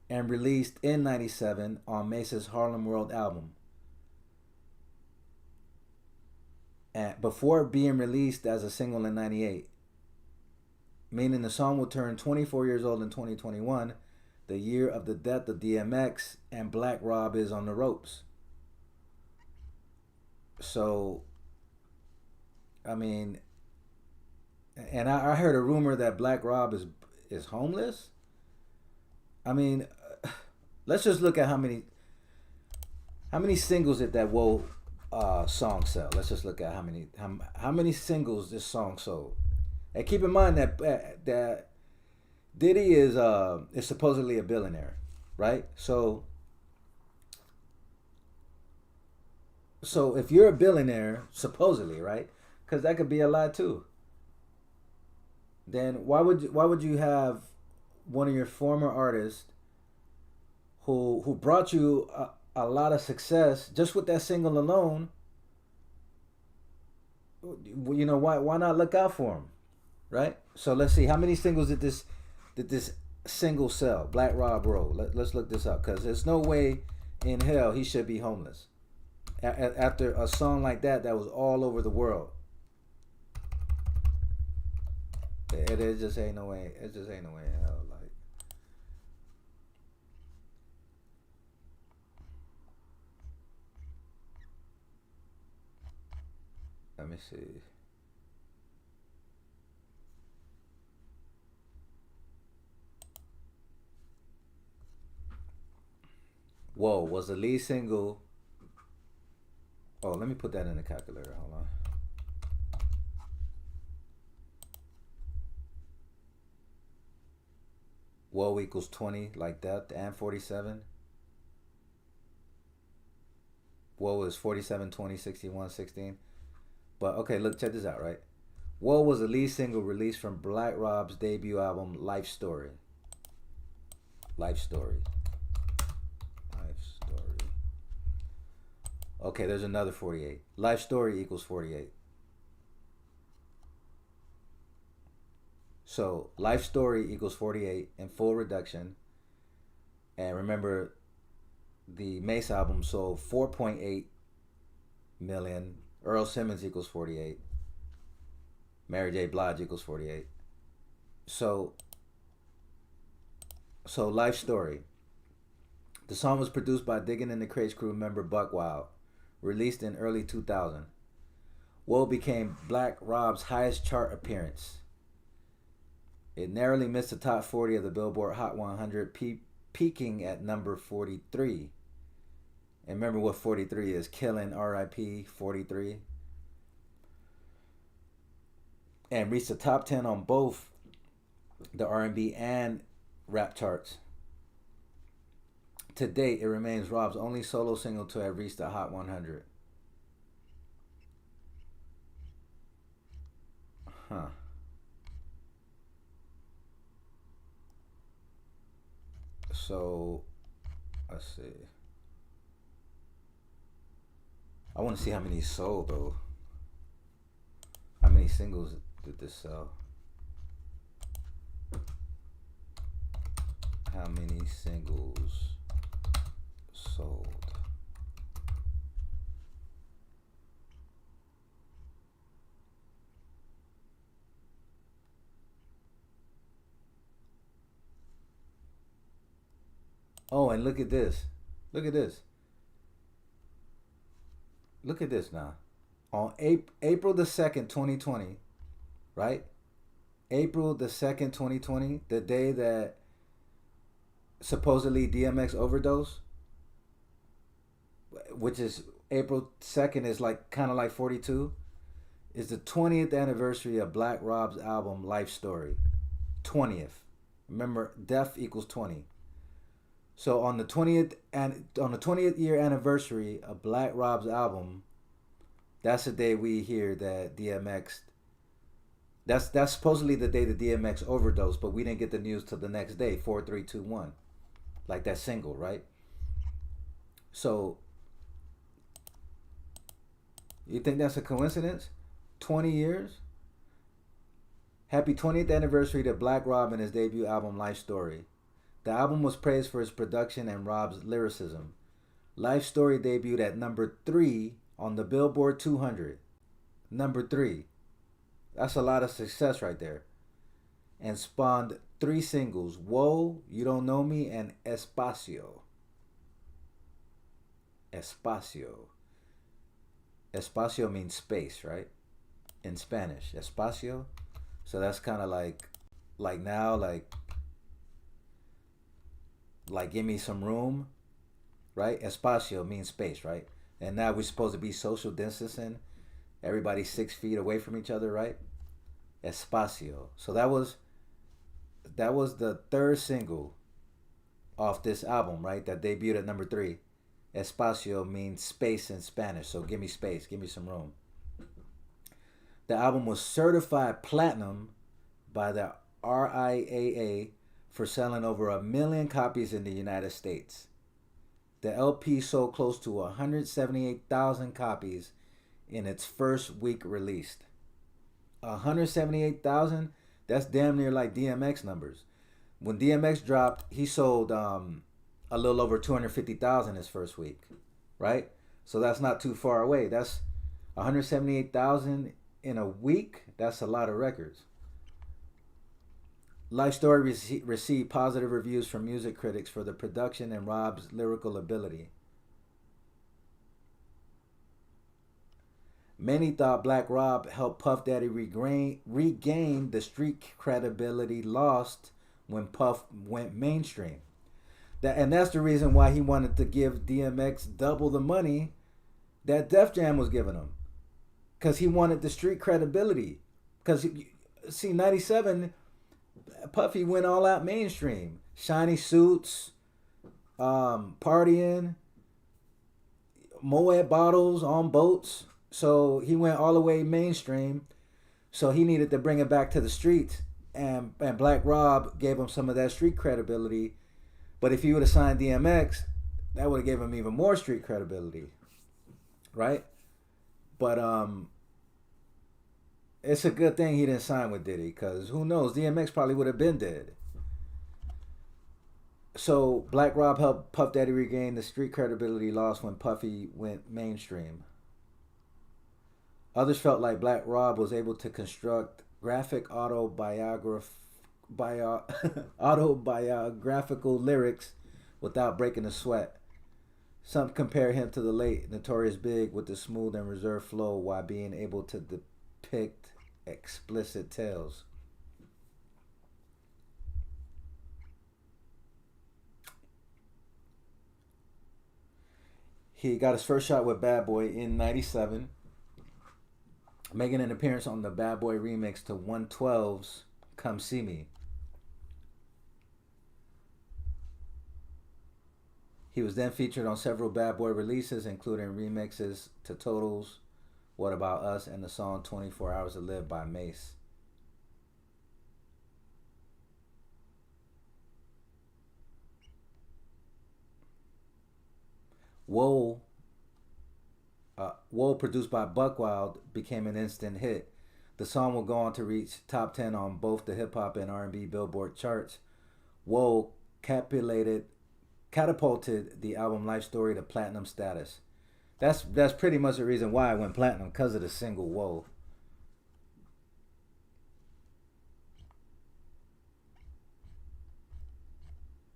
S1: and released in '97 on Mace's Harlem World album. And before being released as a single in '98, meaning the song will turn 24 years old in 2021, the year of the death of DMX, and Black Rob is on the ropes. So, I mean, and I heard a rumor that Black Rob is homeless. I mean, let's just look at how many singles did that Whoa song sell. Let's just look at how many singles this song sold. And keep in mind that Diddy is supposedly a billionaire, right? So if you're a billionaire, supposedly, right? Because that could be a lie too. Then why would you have one of your former artists who brought you a lot of success just with that single alone? You know, why not look out for him, right? So let's see how many singles did this single sell. Black Rob Roll. Let's look this up because there's no way in hell he should be homeless after a song like that was all over the world. It just ain't no way. It just ain't no way in hell. Like, let me see. Whoa was the lead single. Oh, let me put that in the calculator. Hold on. Whoa equals 20, like that, and 47. Whoa is 47, 20, 61, 16. But okay, look, check this out, right? Whoa was the lead single released from Black Rob's debut album, Life Story. Life Story. Life Story. Okay, there's another 48. Life Story equals 48. So Life Story equals 48 in full reduction. And remember, the Mace album sold 4.8 million. Earl Simmons equals 48. Mary J. Blige equals 48. So Life Story. The song was produced by Digging in the Crates crew member Buck Wild, released in early 2000. Whoa became Black Rob's highest chart appearance. It narrowly missed the top 40 of the Billboard Hot 100, peaking at number 43. And remember what 43 is, killing RIP 43. And reached the top 10 on both the R&B and rap charts. To date, it remains Rob's only solo single to have reached the Hot 100. Huh. So, let's see. I want to see how many sold though. How many singles did this sell? How many singles sold? Oh, and look at this. Look at this. Look at this now. On April the 2nd, 2020, right? April the 2nd, 2020, the day that supposedly DMX overdosed, which is April 2nd, is like kind of like 42, is the 20th anniversary of Black Rob's album Life Story. 20th. Remember, death equals 20. So on the 20th year anniversary of Black Rob's album, that's the day we hear that DMX. That's supposedly the day that DMX overdosed, but we didn't get the news till the next day, 4, 3, 2, 1, like that single, right? So you think that's a coincidence? 20 years. Happy 20th anniversary to Black Rob and his debut album Life Story. The album was praised for its production and Rob's lyricism. Life Story debuted at number 3 on the Billboard 200. Number 3. That's a lot of success right there. And spawned 3 singles: Whoa, You Don't Know Me, and Espacio. Espacio. Espacio means space, right? In Spanish. Espacio. So that's kind of like now, like give me some room, right? Espacio means space, right? And now we're supposed to be social distancing. Everybody's 6 feet away from each other, right? Espacio. So that was the third single off this album, right? That debuted at number 3. Espacio means space in Spanish. So give me space, give me some room. The album was certified platinum by the RIAA for selling over 1 million copies in the United States. The LP sold close to 178,000 copies in its first week released. 178,000? That's damn near like DMX numbers. When DMX dropped, he sold a little over 250,000 his first week, right? So that's not too far away. That's 178,000 in a week. That's a lot of records. Life Story received positive reviews from music critics for the production and Rob's lyrical ability. Many thought Black Rob helped Puff Daddy regain the street credibility lost when Puff went mainstream. And that's the reason why he wanted to give DMX double the money that Def Jam was giving him. Because he wanted the street credibility. Because, see, 97, Puffy went all out mainstream. Shiny suits, partying, Moet bottles on boats. So he went all the way mainstream. So he needed to bring it back to the streets. And Black Rob gave him some of that street credibility. But if he would have signed DMX, that would have given him even more street credibility. Right? But it's a good thing he didn't sign with Diddy, because who knows, DMX probably would have been dead. So Black Rob helped Puff Daddy regain the street credibility lost when Puffy went mainstream. Others felt like Black Rob was able to construct graphic autobiographical lyrics without breaking a sweat. Some compare him to the late Notorious B.I.G with the smooth and reserved flow while being able to depict explicit tales. He got his first shot with Bad Boy in 97, making an appearance on the Bad Boy remix to 112's Come See Me. He was then featured on several Bad Boy releases, including remixes to Total's What About Us and the song 24 Hours to Live by Mace. Whoa, Whoa, produced by Buckwild, became an instant hit. The song will go on to reach top 10 on both the hip hop and R&B Billboard charts. Whoa catapulted the album Life Story to platinum status. That's pretty much the reason why I went platinum, because of the single Whoa.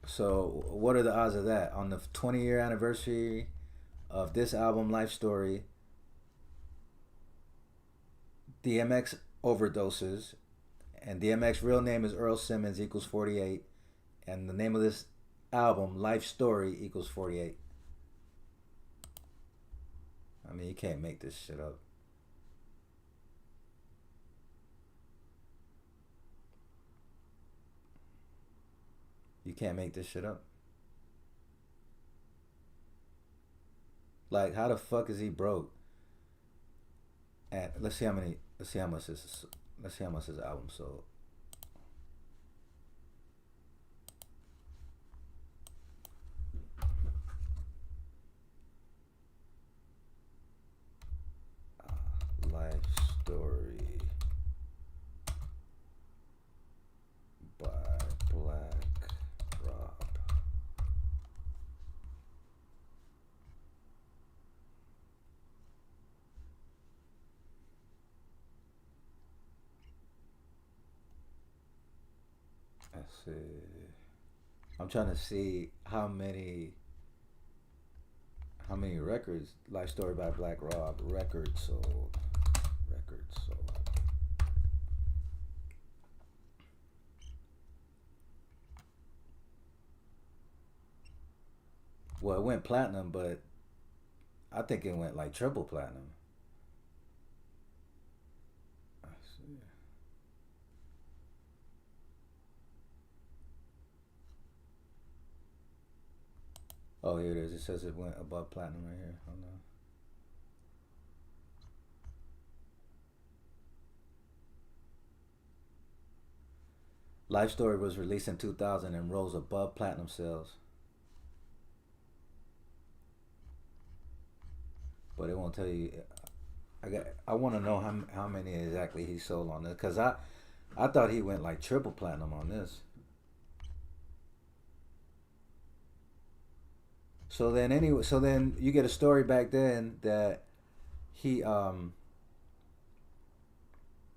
S1: So what are the odds of that? On the 20-year anniversary of this album, Life Story, DMX overdoses, and DMX real name is Earl Simmons equals 48, and the name of this album, Life Story, equals 48. I mean, you can't make this shit up. You can't make this shit up. Like, how the fuck is he broke? And let's see how many. Let's see how much this. Let's see how much this album sold. Life Story by Black Rob. Let's see. I'm trying to see how many records Life Story by Black Rob records sold. Records sold. Well, it went platinum, but I think it went like triple platinum. Let's see. Oh, here it is. It says it went above platinum right here. Hold on. Life Story was released in 2000 and rose above platinum sales. But it won't tell you. I want to know how many exactly he sold on this, cause I thought he went like triple platinum on this. So then you get a story back then that he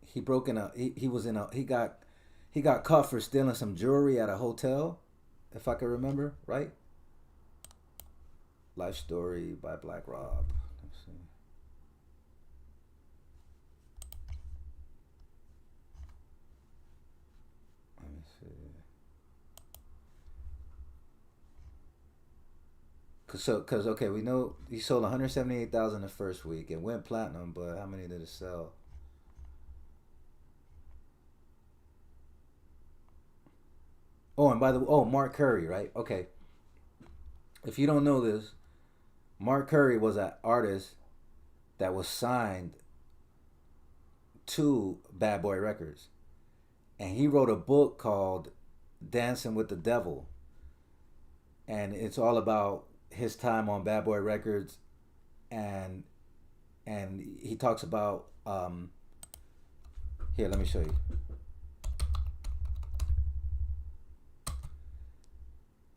S1: he broke in a he was in a he got caught for stealing some jewelry at a hotel, if I can remember right. Life Story by Black Rob. Let's see. Let me see. Cause okay, we know he sold 178,000 the first week. It went platinum, but how many did it sell? Oh, and by the Mark Curry, right? Okay, if you don't know this, Mark Curry was an artist that was signed to Bad Boy Records, and he wrote a book called Dancing with the Devil, and it's all about his time on Bad Boy Records, and he talks about here. Let me show you.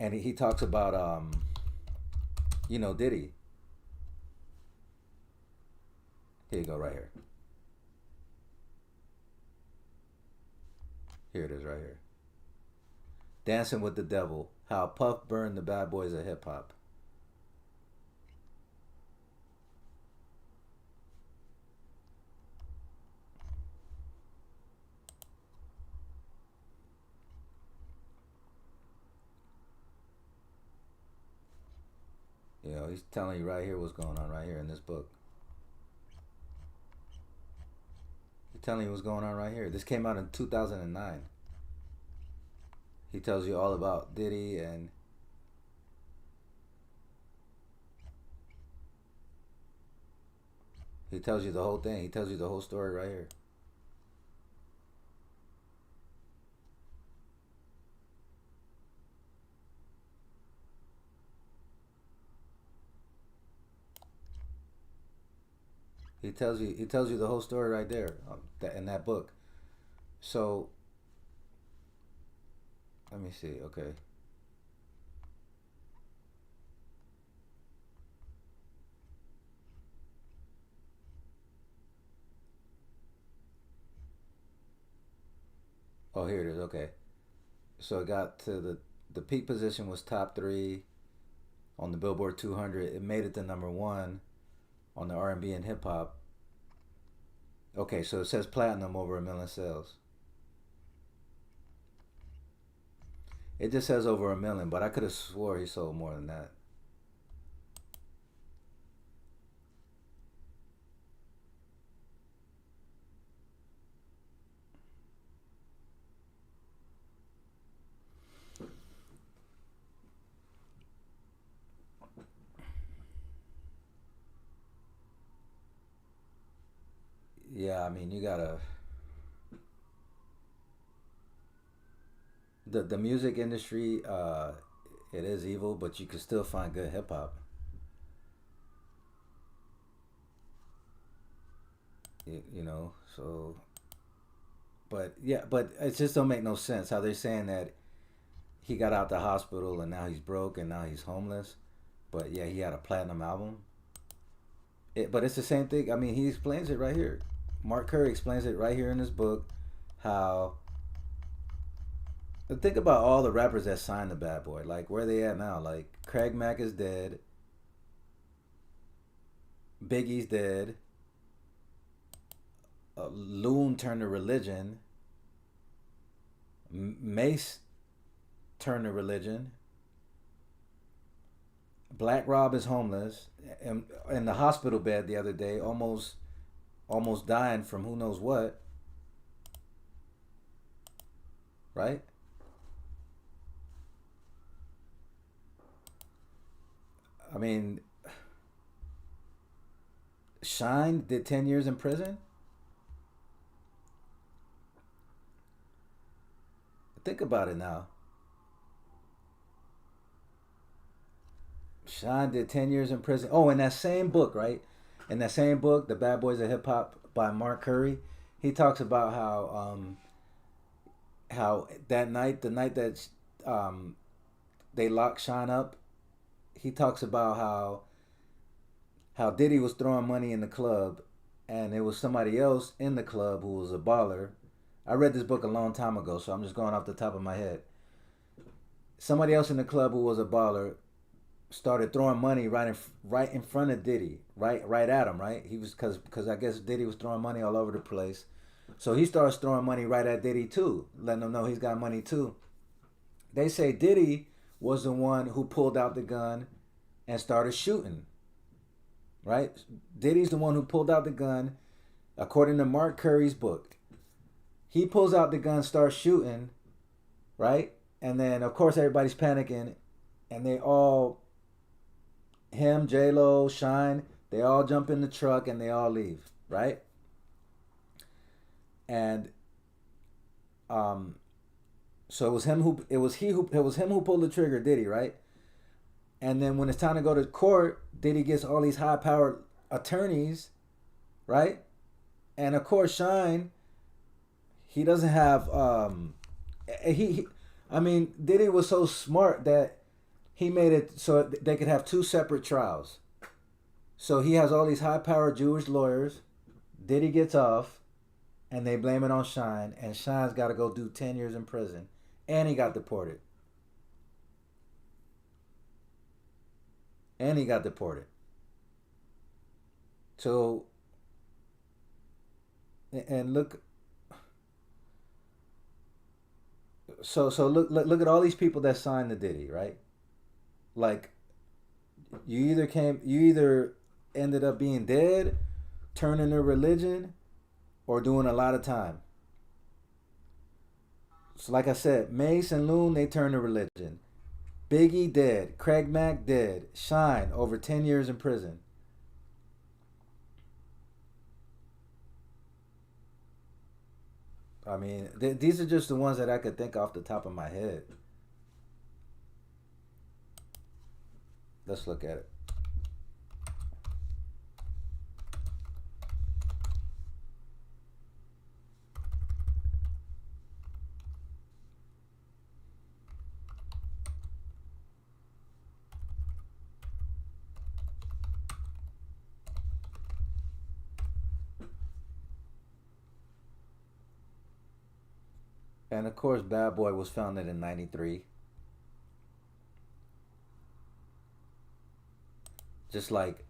S1: And he talks about Diddy. Here you go, right here. Here it is, right here. Dancing with the Devil: How Puff burned the bad boys of hip hop. He's telling you right here what's going on right here in this book. He's telling you what's going on right here. This came out in 2009. He tells you all about Diddy, and he tells you the whole thing. He tells you the whole story right here. He tells you the whole story right there, in that book. So let me see. Okay. Oh, here it is. Okay. So it got to the peak position was top three on the Billboard 200. It made it to number one on the R&B and hip hop. Okay, so it says platinum over 1 million sales. It just says over 1 million, but I could have swore he sold more than that. Yeah, I mean, you gotta. The music industry, it is evil, but you can still find good hip hop. You know, so. But yeah, but it just don't make no sense how they're saying that he got out the hospital and now he's broke and now he's homeless. But yeah, he had a platinum album. But it's the same thing. I mean, he explains it right here. Mark Curry explains it right here in his book. How think about all the rappers that signed the Bad Boy. Like where they at now? Like Craig Mack is dead. Biggie's dead. Loon turned to religion. Mace turned to religion. Black Rob is homeless and in the hospital bed the other day, almost dying from who knows what. Right? I mean, Shine did 10 years in prison. Think about it now. Shine did 10 years in prison. Oh, in that same book, right? In that same book, The Bad Boys of Hip Hop by Mark Curry, he talks about how that night, the night that they locked Shine up, he talks about how Diddy was throwing money in the club, and it was somebody else in the club who was a baller. I read this book a long time ago, so I'm just going off the top of my head. Somebody else in the club who was a baller started throwing money right in front of Diddy, right at him, right? He was because I guess Diddy was throwing money all over the place, so he starts throwing money right at Diddy too, letting him know he's got money too. They say Diddy was the one who pulled out the gun and started shooting, right? Diddy's the one who pulled out the gun, according to Mark Curry's book. He pulls out the gun, starts shooting, right? And then of course everybody's panicking, and they all him, J Lo, Shine, they all jump in the truck and they all leave, right? And um, so it was him who pulled the trigger, Diddy, right? And then when it's time to go to court, Diddy gets all these high powered attorneys, right? And of course, Shine, he doesn't have he I mean, Diddy was so smart that he made it so they could have two separate trials. So he has all these high powered Jewish lawyers. Diddy gets off, and they blame it on Shine, and Shine's got to go do 10 years in prison, and he got deported. And he got deported. So, and look, so look at all these people that signed the Diddy, right? Like you either ended up being dead, turning to religion, or doing a lot of time. So like I said, Mace and Loon, they turned to religion. Biggie dead. Craig Mack dead. Shine over 10 years in prison. I mean, these are just the ones that I could think off the top of my head. Let's look at it. And of course, Bad Boy was founded in '93, just like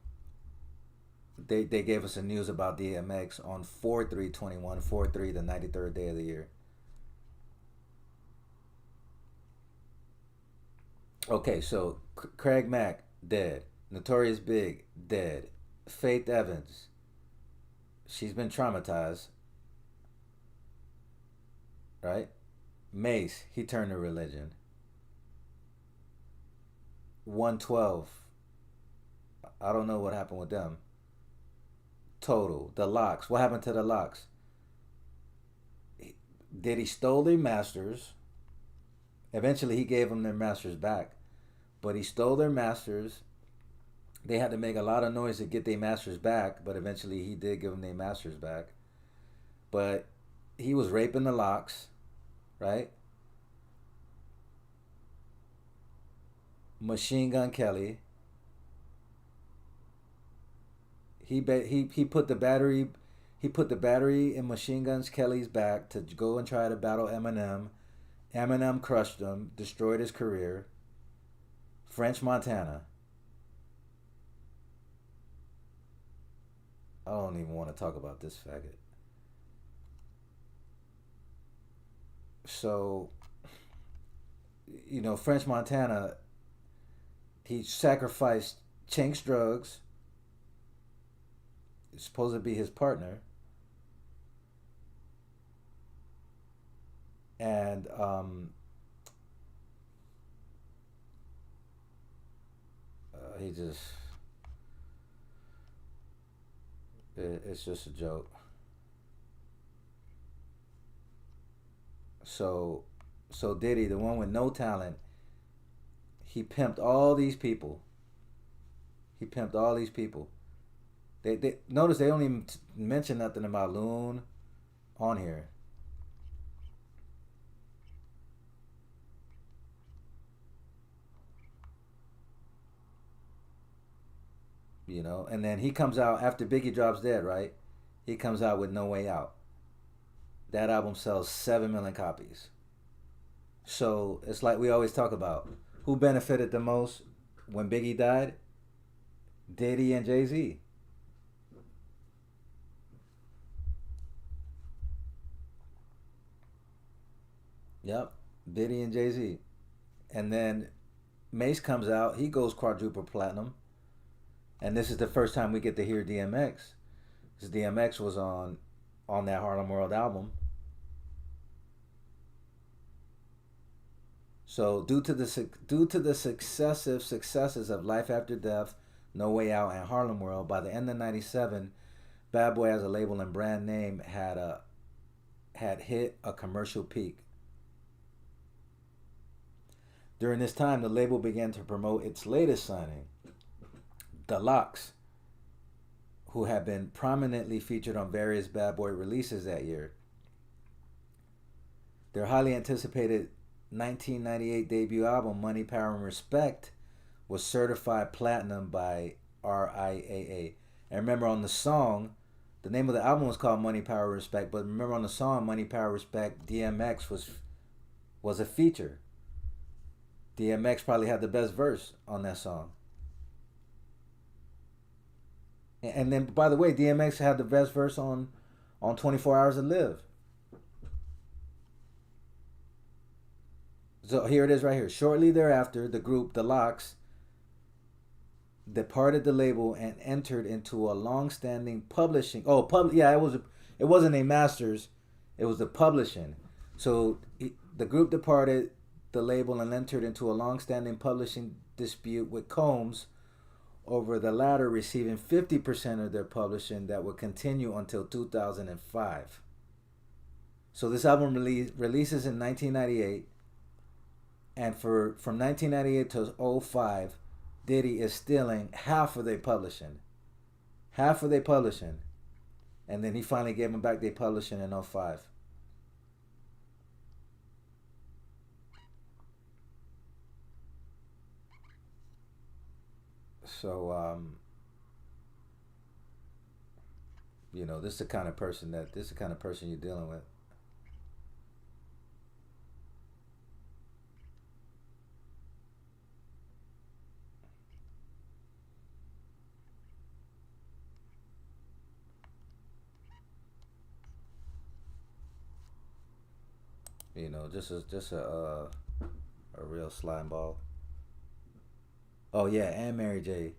S1: They gave us the news about DMX on 4/3/21, 4/3, the 93rd day of the year. Okay, so Craig Mack dead, Notorious Big dead, Faith Evans, she's been traumatized, right? Mace, he turned to religion. 112, I don't know what happened with them. Total, the Locks, what happened to the Locks? Did he stole their masters? Eventually, he gave them their masters back, but he stole their masters. They had to make a lot of noise to get their masters back, but eventually he did give them their masters back. But he was raping the Locks, right? Machine Gun Kelly. He put the battery, he put the battery in Machine Guns Kelly's back to go and try to battle Eminem. Eminem crushed him, destroyed his career. French Montana. I don't even want to talk about this faggot. So, French Montana, he sacrificed Chink's drugs. It's supposed to be his partner. And he just, it's just a joke. So, so Diddy, the one with no talent, he pimped all these people. He pimped all these people. They notice they don't even mention nothing about Loon on here. And then he comes out after Biggie drops dead, right? He comes out with No Way Out. That album sells 7 million copies. So it's like we always talk about who benefited the most when Biggie died? Diddy and Jay Z. Yep, Diddy and Jay Z. And then Mace comes out, he goes quadruple platinum, and this is the first time we get to hear DMX, because DMX was on that Harlem World album. So due to the successive successes of Life After Death, No Way Out, and Harlem World, by the end of '97, Bad Boy as a label and brand name had hit a commercial peak. During this time, the label began to promote its latest signing, The Locks, who had been prominently featured on various Bad Boy releases that year. Their highly anticipated 1998 debut album, Money, Power, and Respect, was certified platinum by RIAA. And remember on the song, the name of the album was called Money, Power, Respect, but remember on the song Money, Power, Respect, DMX was a feature. DMX probably had the best verse on that song. And then, by the way, DMX had the best verse on 24 Hours to Live. So here it is right here. Shortly thereafter, the group, The Locks, departed the label and entered into a long-standing publishing. Oh, yeah, it wasn't a masters, it was the publishing. So the group departed the label and entered into a long-standing publishing dispute with Combs over the latter receiving 50% of their publishing that would continue until 2005. So this album releases in 1998, and from 1998 to '05, Diddy is stealing half of their publishing. Half of their publishing. And then he finally gave them back their publishing in '05. So, this is the kind of person you're dealing with. Just a real slime ball. Oh yeah, and Mary J.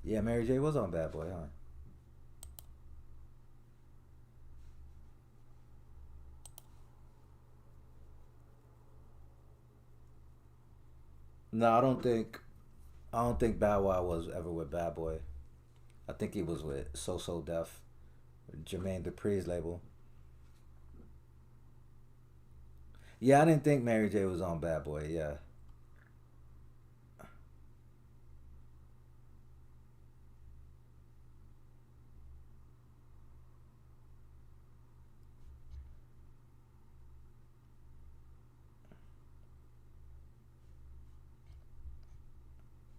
S1: Yeah, Mary J was on Bad Boy, huh? No, I don't think. I don't think Bow Wow was ever with Bad Boy. I think he was with So Def, Jermaine Dupri's label. Yeah, I didn't think Mary J was on Bad Boy. Yeah,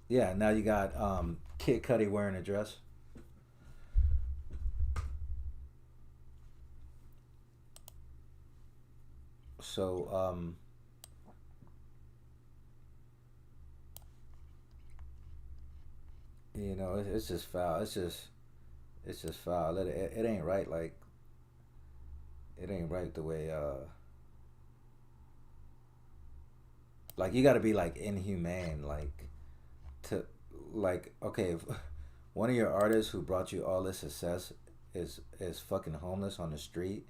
S1: yeah. Now you got Kid Cudi wearing a dress. So it's just foul. It's just foul. It ain't right. Like it ain't right the way like you got to be like inhumane to like okay if one of your artists who brought you all this success is fucking homeless on the street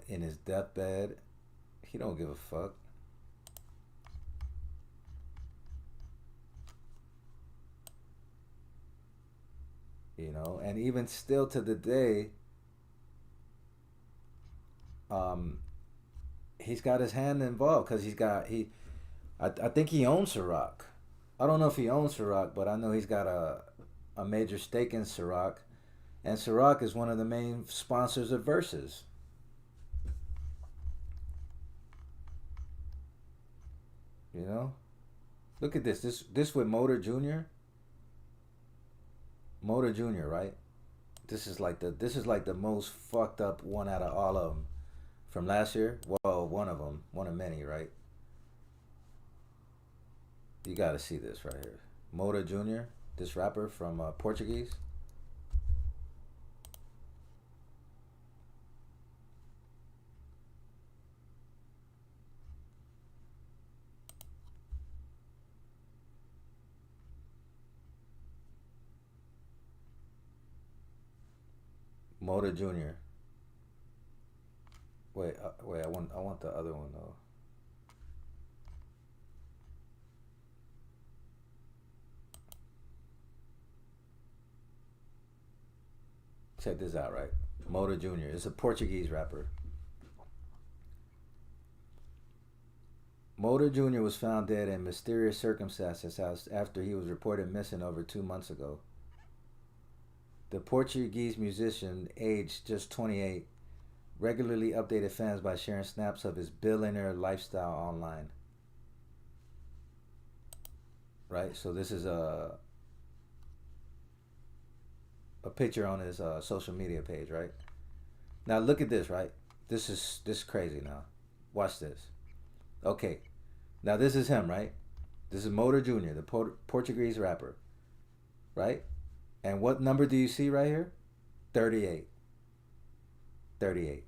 S1: in his deathbed. He don't give a fuck. And even still to the day, um he's got his hand involved because I think he owns Ciroc. I don't know if he owns Ciroc, but I know he's got a major stake in Ciroc, and Ciroc is one of the main sponsors of Versus. You know, look at this. This with Motor Junior, right? This is like the most fucked up one out of all of them from last year. Well, one of them, one of many, right? You got to see this right here. Motor Junior, this rapper from Portuguese. Motor Junior. Wait. I want the other one though. Check this out, right? Motor Junior. It's a Portuguese rapper. Motor Jr. was found dead in mysterious circumstances after he was reported missing over 2 months ago. The Portuguese musician, aged just 28, regularly updated fans by sharing snaps of his billionaire lifestyle online. Right? So this is a picture on his social media page, right? Now look at this, right? This is crazy now. Watch this. Okay. Now this is him, right? This is Motor Jr., the Portuguese rapper, right? And what number do you see right here? 38. 38.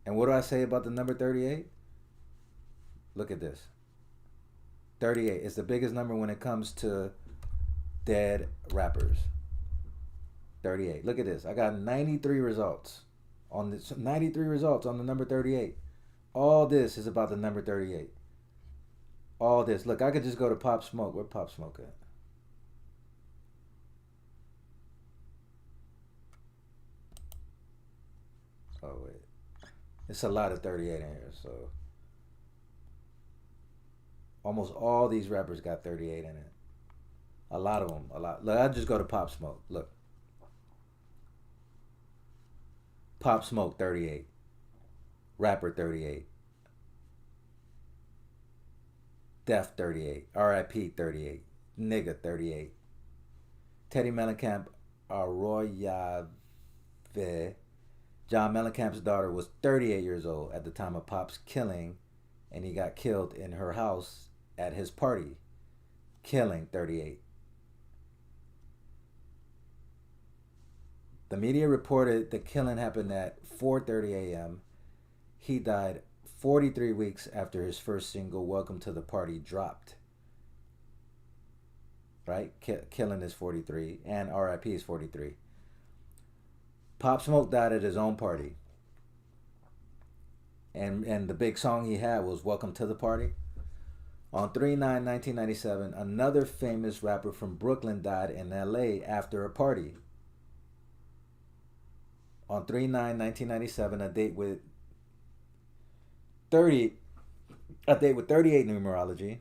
S1: And what do I say about the number 38? Look at this. 38 is the biggest number when it comes to dead rappers. 38. Look at this. I got 93 results on this 93 results on the number 38. All this is about the number 38. All this. Look, I could just go to Pop Smoke. Where Pop Smoke at? Oh wait. It's a lot of 38 in here, so almost all these rappers got 38 in it. A lot of them, a lot. Look, I just go to Pop Smoke. Look, Pop Smoke 38, rapper 38, Def 38, R.I.P. 38, Nigga 38, Teddy Mellencamp Arroyave. John Mellencamp's daughter was 38 years old at the time of Pop's killing, and he got killed in her house at his party. Killing 38. The media reported the killing happened at 4:30 a.m. He died 43 weeks after his first single, Welcome to the Party, dropped. Right? Killing is 43, and RIP is 43. Pop Smoke died at his own party. And the big song he had was Welcome to the Party. On 3/9/1997, another famous rapper from Brooklyn died in LA after a party. On 3/9/1997, a date with 38 numerology.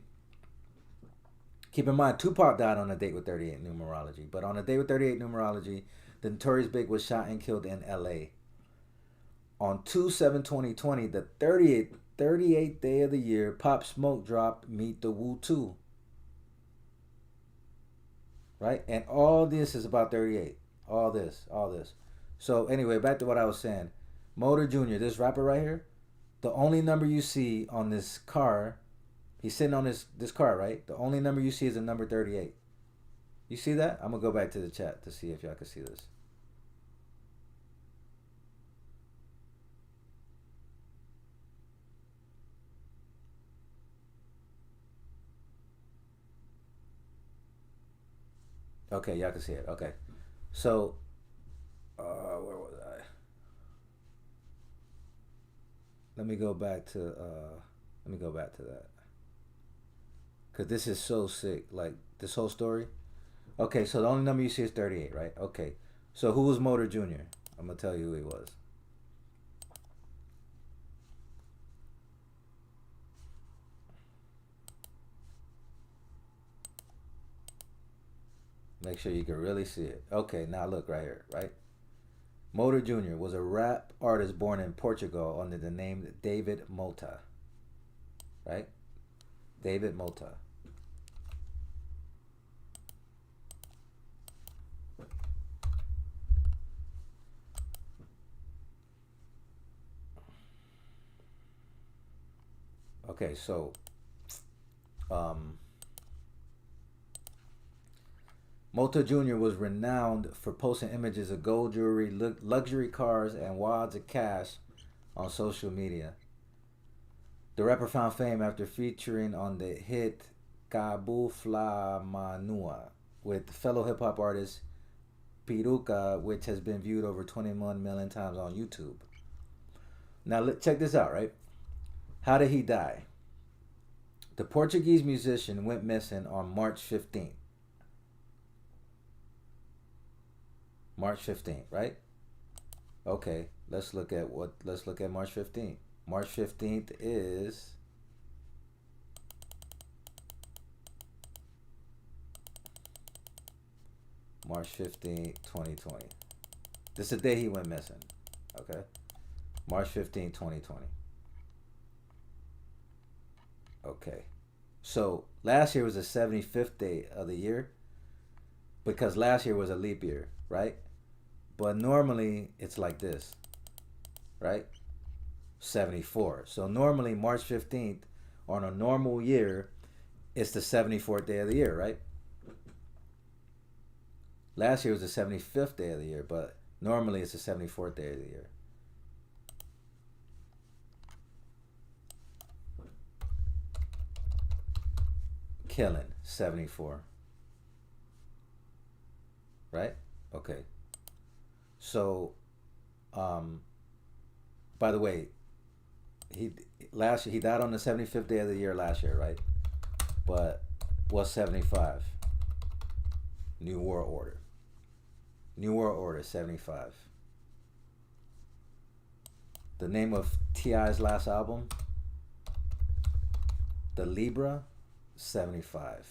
S1: Keep in mind, Tupac died on a date with 38 numerology. But on a date with 38 numerology, the Notorious B.I.G was shot and killed in LA. On 2/7/2020, the 38th day of the year, Pop Smoke dropped Meet the Woo 2. Right? And all this is about 38. All this. So anyway, back to what I was saying. Motor Jr., this rapper right here, the only number you see on this car, he's sitting on this car, right? The only number you see is a number 38. You see that? I'm going to go back to the chat to see if y'all can see this. Okay, y'all can see it. Okay. So, where was I? Let me go back to that. Cause this is so sick. Like this whole story. Okay, so the only number you see is 38, right? Okay. So who was Motor Jr.? I'm gonna tell you who he was. Make sure you can really see it. Okay, now look right here, right? Motor Jr. was a rap artist born in Portugal under the name David Mota. Right? David Mota. Okay, so Mota Jr. was renowned for posting images of gold jewelry, luxury cars, and wads of cash on social media. The rapper found fame after featuring on the hit Kabu Fla Manua with fellow hip hop artist Piruka, which has been viewed over 21 million times on YouTube. Now, check this out, right? How did he die? The Portuguese musician went missing on March 15th. March 15th, right? Okay, let's look at March 15th. March 15th is March 15th, 2020. This is the day he went missing. Okay? March 15th, 2020. Okay. So last year was the 75th day of the year because last year was a leap year, right? But normally it's like this, right? 74. So normally March 15th on a normal year, it's the 74th day of the year, right? Last year was the 75th day of the year, but normally it's the 74th day of the year. Killing 74. Right? Okay. So, by the way, he died on the 75th day of the year last year, right? But what's 75? New World Order. New World Order 75. The name of T.I.'s last album, The Libra, 75.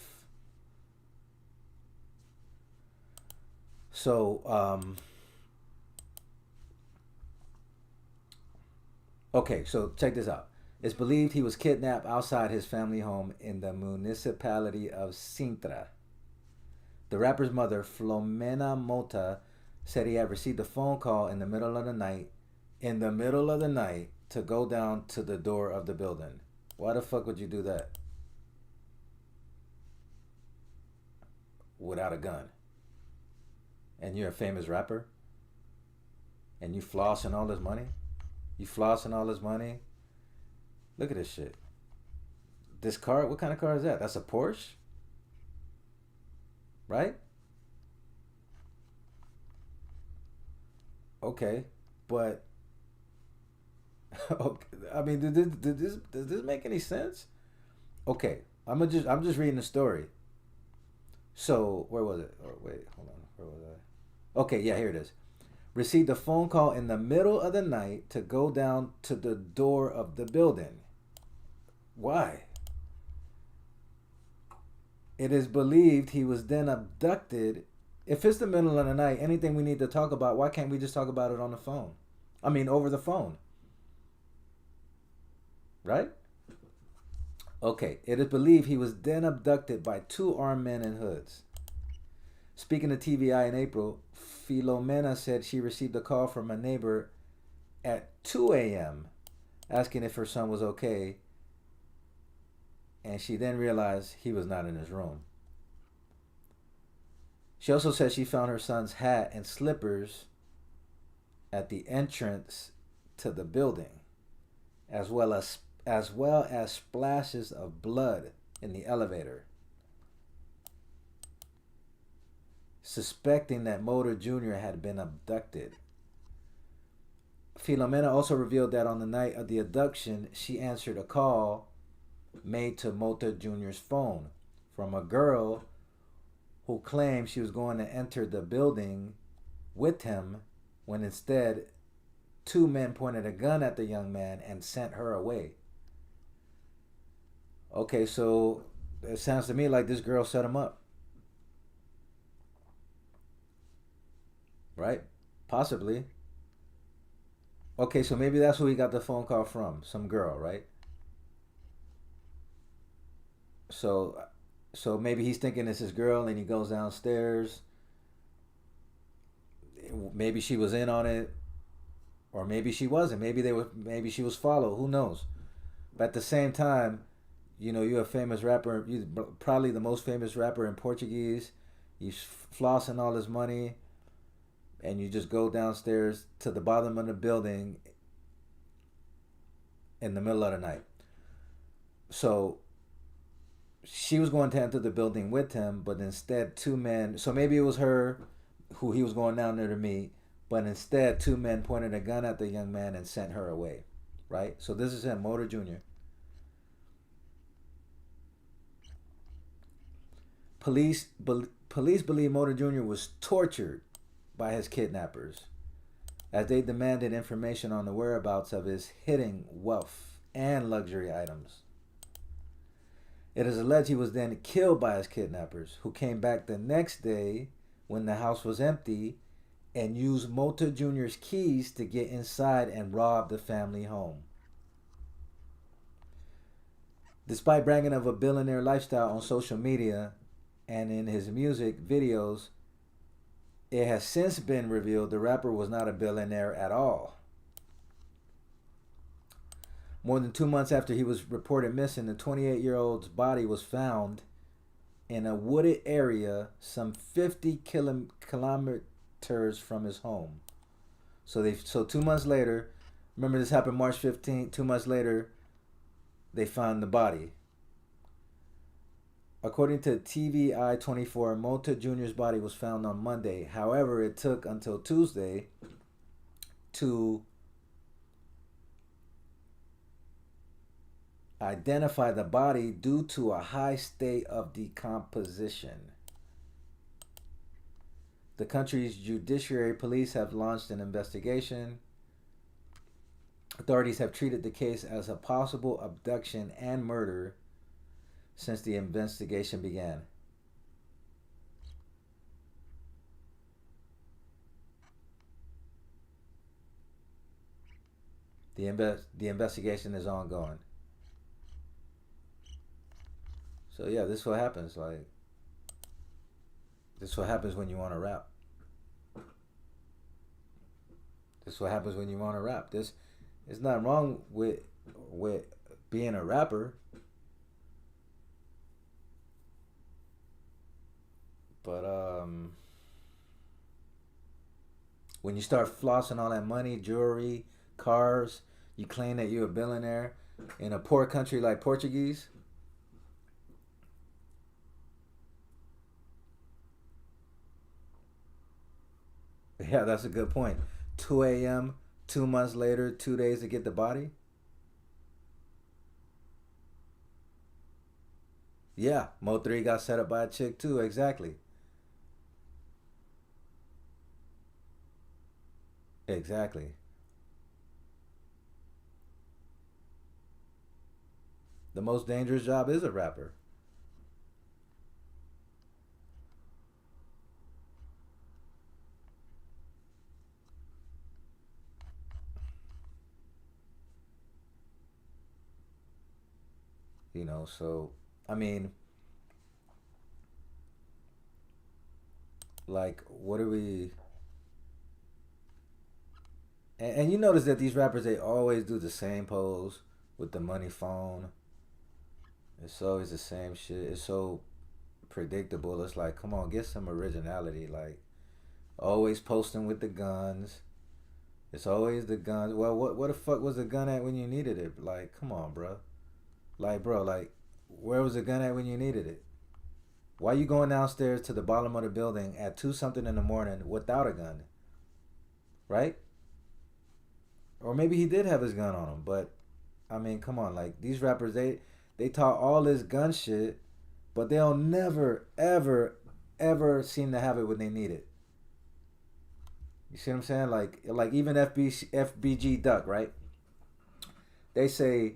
S1: So, okay, so check this out. It's believed he was kidnapped outside his family home in the municipality of Sintra. The rapper's mother, Flomena Mota, said he had received a phone call in the middle of the night, to go down to the door of the building. Why the fuck would you do that? Without a gun. And you're a famous rapper? And you flossing all this money? You flossing all this money. Look at this shit. This car, what kind of car is that? That's a Porsche, right? Okay, but okay, I mean, does this make any sense? Okay, I'm just reading the story. So where was it? Oh, wait, hold on. Where was I? Okay, yeah, here it is. Received a phone call in the middle of the night to go down to the door of the building. Why? It is believed he was then abducted. If it's the middle of the night, anything we need to talk about, why can't we just talk about it on the phone? I mean, over the phone, right? Okay, it is believed he was then abducted by two armed men in hoods. Speaking to TVI in April, Filomena said she received a call from a neighbor at 2 a.m. asking if her son was okay, and she then realized he was not in his room. She also said she found her son's hat and slippers at the entrance to the building, as well as splashes of blood in the elevator. Suspecting that Motor Jr. had been abducted. Filomena also revealed that on the night of the abduction, she answered a call made to Motor Jr.'s phone from a girl who claimed she was going to enter the building with him when instead two men pointed a gun at the young man and sent her away. Okay, so it sounds to me like this girl set him up, right? Possibly. Okay, so maybe that's who he got the phone call from, some girl, right? So, so maybe he's thinking it's his girl, and he goes downstairs. Maybe she was in on it, or maybe she wasn't. Maybe they were. Maybe she was followed. Who knows? But at the same time, you're a famous rapper. You probably the most famous rapper in Portuguese. He's flossing all his money, and you just go downstairs to the bottom of the building in the middle of the night. So she was going to enter the building with him, but instead two men. So maybe it was her who he was going down there to meet, but instead two men pointed a gun at the young man and sent her away, right? So this is him, Motor Jr. Police believe Motor Jr. was tortured by his kidnappers as they demanded information on the whereabouts of his hidden wealth and luxury items. It is alleged he was then killed by his kidnappers, who came back the next day when the house was empty and used Motor Jr.'s keys to get inside and rob the family home. Despite bragging of a billionaire lifestyle on social media and in his music videos, it has since been revealed the rapper was not a billionaire at all. More than 2 months after he was reported missing, the 28-year-old's body was found in a wooded area some 50 kilometers from his home. So 2 months later, remember this happened March 15th. 2 months later, they found the body. According to TVI 24, Mota Jr.'s body was found on Monday. However, it took until Tuesday to identify the body due to a high state of decomposition. The country's judiciary police have launched an investigation. Authorities have treated the case as a possible abduction and murder since the investigation began. The investigation is ongoing. So yeah, this is what happens. Like, this is what happens when you want to rap. This is what happens when you want to rap. There's nothing wrong with being a rapper, but when you start flossing all that money, jewelry, cars, You claim that you're a billionaire in a poor country like Portuguese. Yeah, that's a good point. 2 a.m., 2 months later, 2 days to get the body. Yeah, Mo 3 got set up by a chick too. Exactly. Exactly. The most dangerous job is a rapper. So I mean, like, what are we? And you notice that these rappers, they always do the same pose with the money phone. It's always the same shit. It's so predictable. It's like, come on, get some originality. Like, always posting with the guns. It's always the guns. Well, what the fuck was the gun at when you needed it? Like, come on, bro. Like, bro, like, where was the gun at when you needed it? Why you going downstairs to the bottom of the building at 2 something in the morning without a gun? Right? Or maybe he did have his gun on him, but I mean, come on, like, these rappers, they talk all this gun shit, but they'll never ever seem to have it when they need it. You see what I'm saying? Like even FBG Duck, right? They say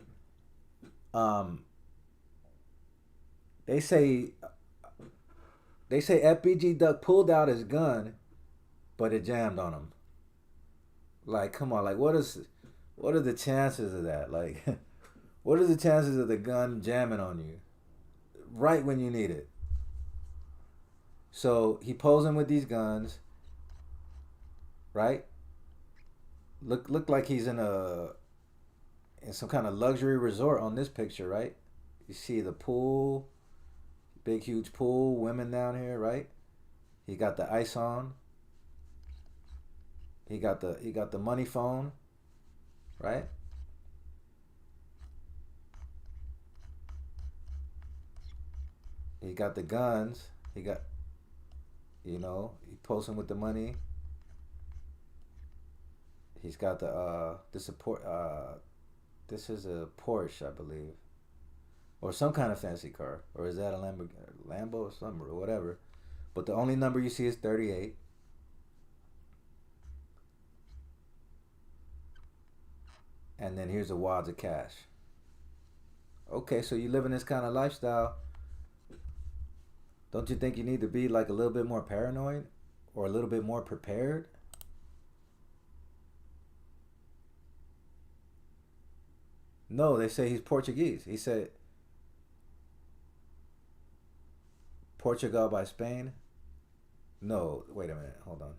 S1: um they say they say FBG Duck pulled out his gun, but it jammed on him. Like, come on, like, what are the chances of that? Like, what are the chances of the gun jamming on you right when you need it? So he posing with these guns, right? Look like he's in some kind of luxury resort on this picture, right? You see the pool, big huge pool, women down here, right? He got the ice on. He got the money phone, right? He got the guns. He got he posting with the money. He's got the support. This is a Porsche, I believe, or some kind of fancy car, or is that a Lambo or something or whatever? But the only number you see is 38, and then here's a wads of cash. Okay, so you living this kind of lifestyle. Don't you think you need to be like a little bit more paranoid, or a little bit more prepared? No, they say he's Portuguese. He said Portugal by Spain. No, wait a minute. Hold on.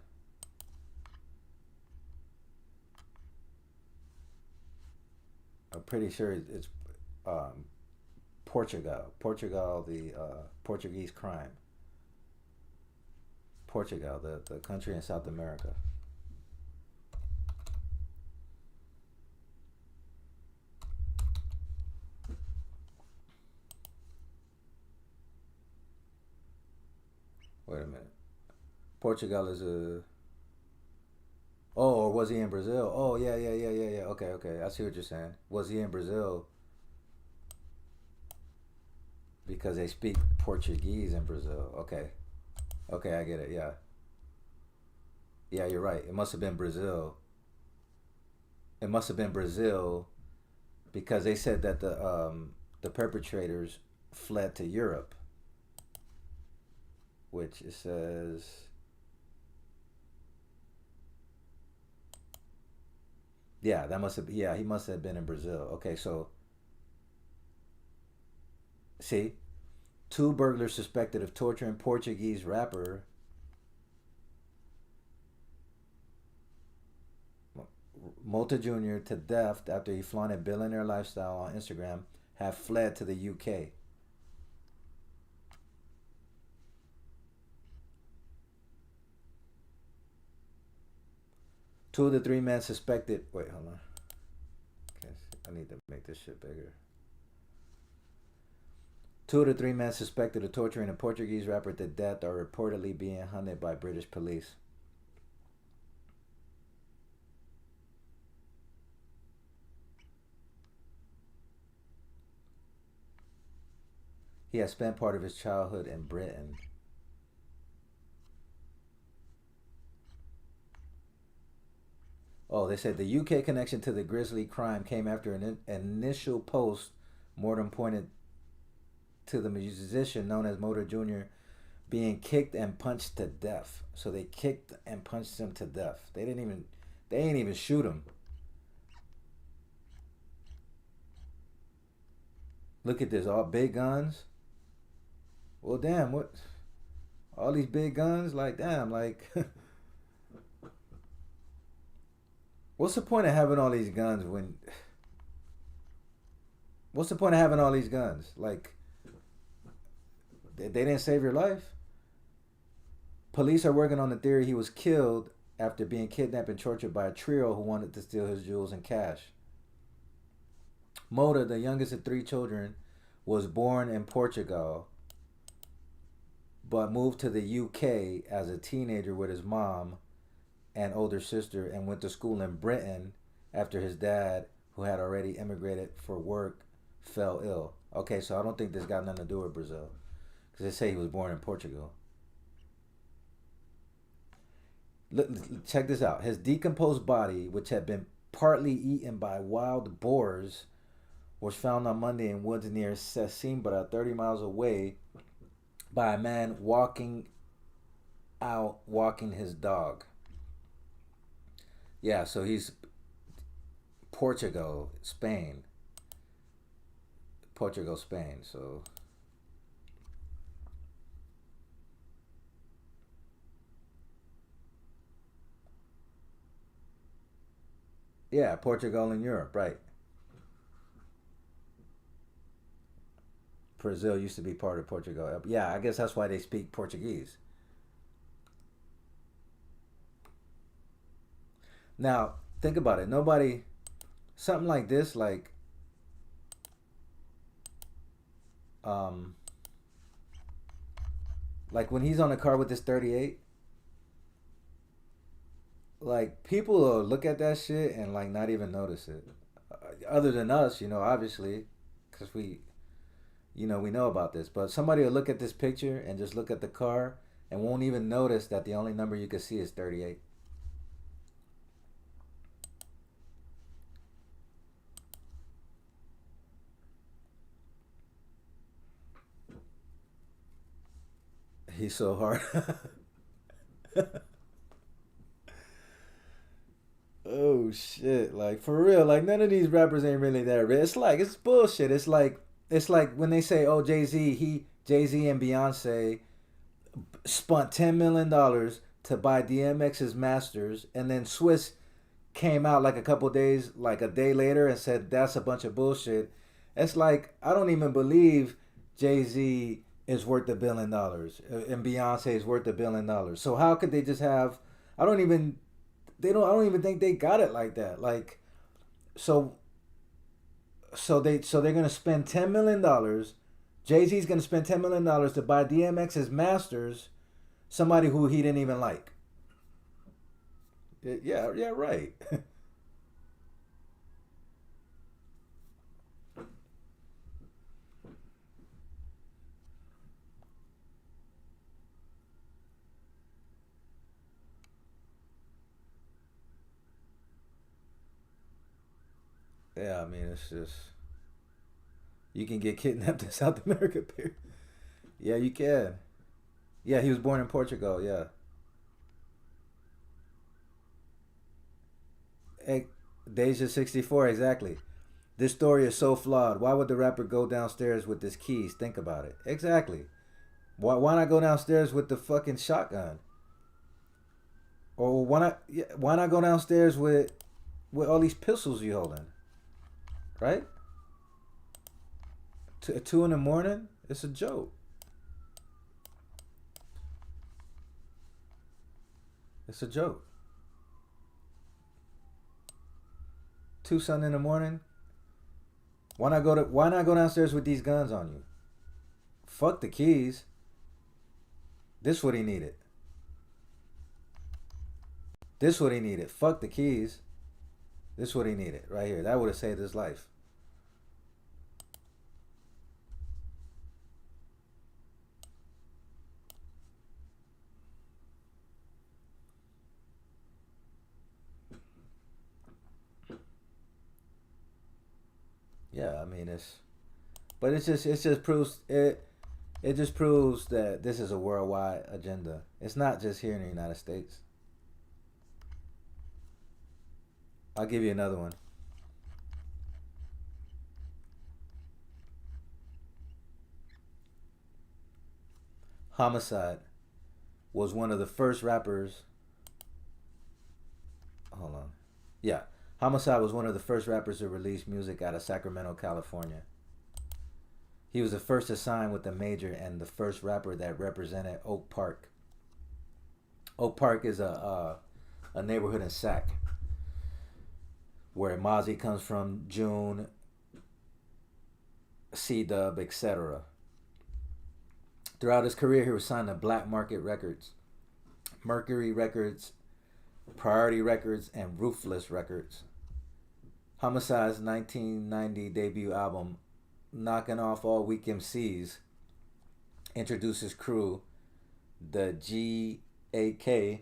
S1: I'm pretty sure it's um, Portugal. Portugal, the Portuguese crime. Portugal, the country in South America. Wait a minute. Portugal is a. Oh, or was he in Brazil? Oh, yeah, yeah, yeah, yeah, yeah. Okay, okay. I see what you're saying. Was he in Brazil because they speak Portuguese in Brazil? Okay. Okay, I get it. Yeah. Yeah, you're right. It must have been Brazil. It must have been Brazil because they said that the perpetrators fled to Europe, which it says. Yeah, that must have. Yeah, he must have been in Brazil. Okay, so see, two burglars suspected of torturing Portuguese rapper Mota Jr. to death after he flaunted billionaire lifestyle on Instagram have fled to the UK. Two of the three men suspected. Wait, hold on. I need to make this shit bigger. 2 of the 3 men suspected of torturing a Portuguese rapper to death are reportedly being hunted by British police. He has spent part of his childhood in Britain. Oh, they said the UK connection to the grisly crime came after an initial post mortem pointed to the musician known as Motor Jr. being kicked and punched to death. So they kicked and punched him to death. They ain't even shoot him. Look at this, all big guns. Well, damn, what? All these big guns, like, damn, like, what's the point of having all these guns when? What's the point of having all these guns? Like, they didn't save your life. Police are working on the theory he was killed after being kidnapped and tortured by a trio who wanted to steal his jewels and cash. Mota, the youngest of 3 children, was born in Portugal but moved to the UK as a teenager with his mom and older sister and went to school in Britain after his dad, who had already immigrated for work, fell ill. Okay, so I don't think this got nothing to do with Brazil because they say he was born in Portugal. Look, check this out. His decomposed body, which had been partly eaten by wild boars, was found on Monday in woods near Sesimbra, 30 miles away, by a man walking his dog. Yeah, so he's Portugal, Spain. Portugal, Spain, so... Yeah, Portugal and Europe, right. Brazil used to be part of Portugal. Yeah, I guess that's why they speak Portuguese. Now, think about it. Nobody, something like this, um, like when he's on the car with this 38, like people will look at that shit and like not even notice it. Other than us, obviously, because we know about this. But somebody will look at this picture and just look at the car and won't even notice that the only number you can see is 38. He's so hard. Oh shit! Like for real, like none of these rappers ain't really that rich. It's bullshit. It's like when they say, "Oh, Jay Z and Beyonce spent $10 million to buy DMX's masters," and then Swiss came out like a couple days, like a day later, and said that's a bunch of bullshit. It's like I don't even believe Jay Z is worth $1 billion and Beyonce is worth $1 billion. So how could they just have? I don't even. They don't. I don't even think they got it like that. Like, so. So they're gonna spend $10 million. Jay Z's gonna spend $10 million to buy DMX's masters. Somebody who he didn't even like. Yeah. Yeah. Right. Yeah. I mean, it's just you can get kidnapped in South America. Period. Yeah, you can. Yeah, he was born in Portugal. Yeah. Hey, Deja 64, exactly. This story is so flawed. Why would the rapper go downstairs with his keys? Think about it. Exactly. Why not go downstairs with the fucking shotgun? Or why not go downstairs with all these pistols you holding? Right? 2 in the morning? It's a joke. It's a joke. 2 something in the morning? Why not go downstairs with these guns on you? Fuck the keys. This what he needed. This what he needed. Fuck the keys. This what he needed right here. That would have saved his life. Yeah, I mean but it just proves it just proves that this is a worldwide agenda. It's not just here in the United States. I'll give you another one. Homicide was one of the first rappers. Hold on. Yeah. Homicide was one of the first rappers to release music out of Sacramento, California. He was the first to sign with a major and the first rapper that represented Oak Park. Oak Park is a neighborhood in Sac where Mozzie comes from, June, C Dub, etc. Throughout his career, he was signed to Black Market Records, Mercury Records, Priority Records, and Ruthless Records. Homicide's 1990 debut album, Knocking Off All Weak MCs, introduced his crew, the GAK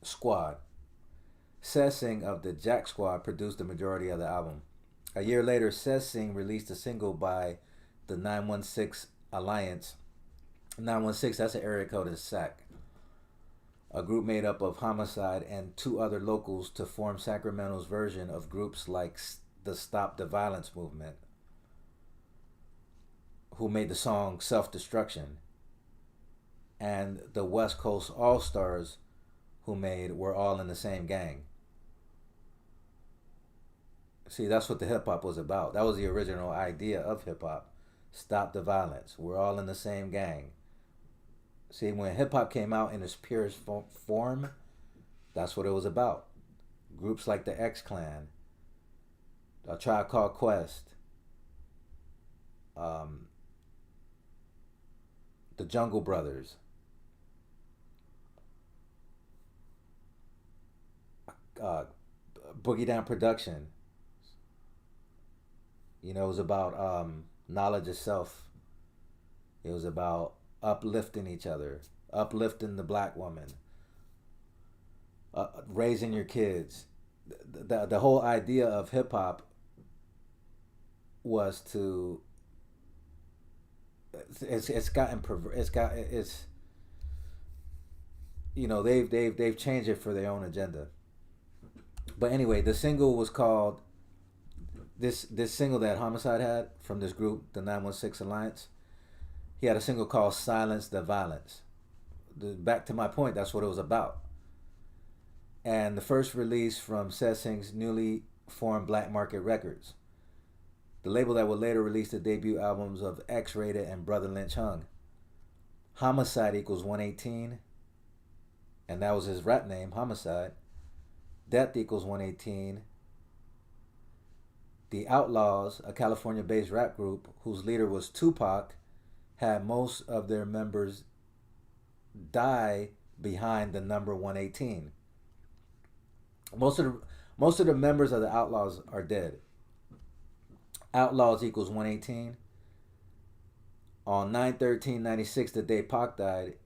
S1: Squad. Sessing of the Jack Squad produced the majority of the album. A year later, Sessing released a single by the 916 Alliance. 916, that's an area code in Sac. A group made up of Homicide and two other locals to form Sacramento's version of groups like the Stop the Violence movement, who made the song Self Destruction, and the West Coast All Stars, who made We're All in the Same Gang. See, that's what the hip hop was about. That was the original idea of hip hop. Stop the violence. We're all in the same gang. See, when hip hop came out in its purest form, that's what it was about. Groups like the X Clan, A Tribe Called Quest, the Jungle Brothers, Boogie Down Production. You know, it was about knowledge of self. It was about uplifting each other, uplifting the black woman, raising your kids. The whole idea of hip hop was to it's you know they've changed it for their own agenda. But anyway, the single was called this single that Homicide had from this group, the 916 Alliance. He had a single called Silence the Violence. Back to my point, that's what it was about. And the first release from Sessing's newly formed Black Market Records, the label that would later release the debut albums of X-Rated and Brother Lynch Hung. Homicide equals 118, and that was his rap name, Homicide. Death equals 118. The Outlaws, a California-based rap group whose leader was Tupac, had most of their members die behind the number 118. Most of the members of the Outlaws are dead. Outlaws equals 118. On 9/13/96, the day Pac died,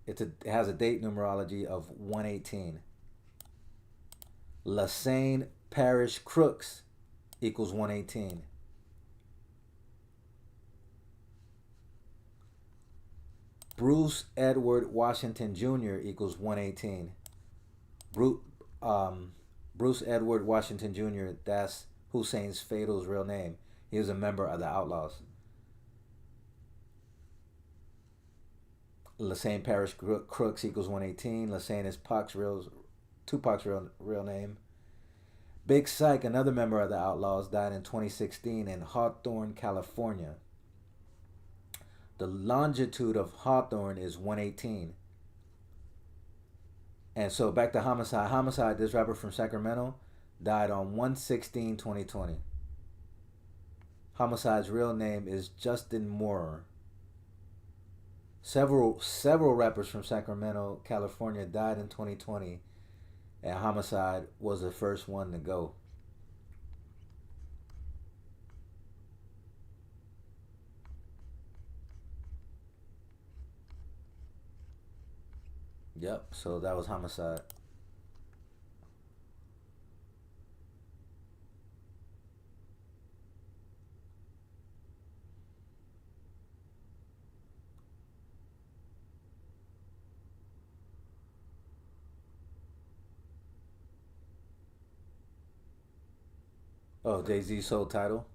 S1: it has a date numerology of 118. Lassane Parish Crooks equals 118. Bruce Edward Washington Jr. equals 118. Bruce Edward Washington Jr., that's Hussein's Fatal's real name. He was a member of the Outlaws. Lassane Parish Crooks equals 118. Lassane is Tupac's real name. Big Syke, another member of the Outlaws, died in 2016 in Hawthorne, California. The longitude of Hawthorne is 118. And so back to Homicide. Homicide, this rapper from Sacramento, died on 1/16/2020. Homicide's real name is Justin Moore. Several rappers from Sacramento, California died in 2020, and Homicide was the first one to go. Yep. So that was Homicide. Oh, Jay Z sold title.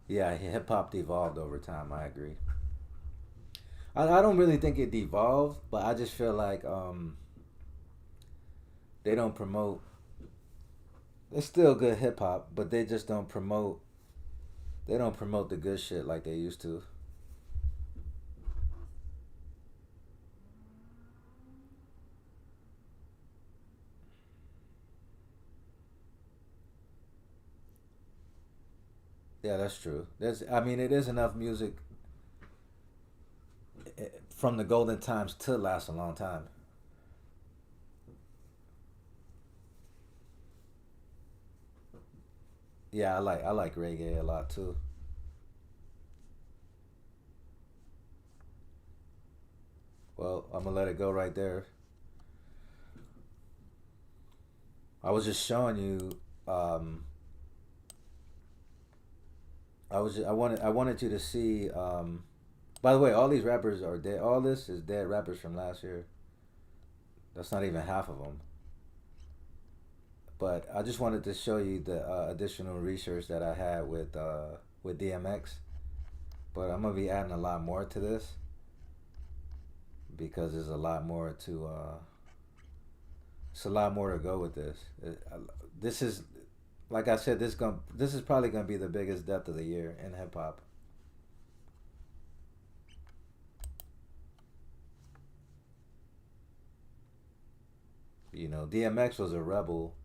S1: Yeah, hip hop devolved over time. I agree. I don't really think it devolved, but I just feel like they don't promote. It's still good hip hop, but they just don't promote. They don't promote the good shit like they used to. Yeah, that's true. I mean, it is enough music from the golden times to last a long time. Yeah, I like reggae a lot too. Well, I'm gonna let it go right there. I was just showing you. I wanted you to see. By the way, all these rappers are dead. All this is dead rappers from last year. That's not even half of them. But I just wanted to show you the additional research that I had with DMX. But I'm gonna be adding a lot more to this because there's a lot more to. It's a lot more to go with this. This is, like I said, this is probably gonna be the biggest death of the year in hip hop. DMX was a rebel,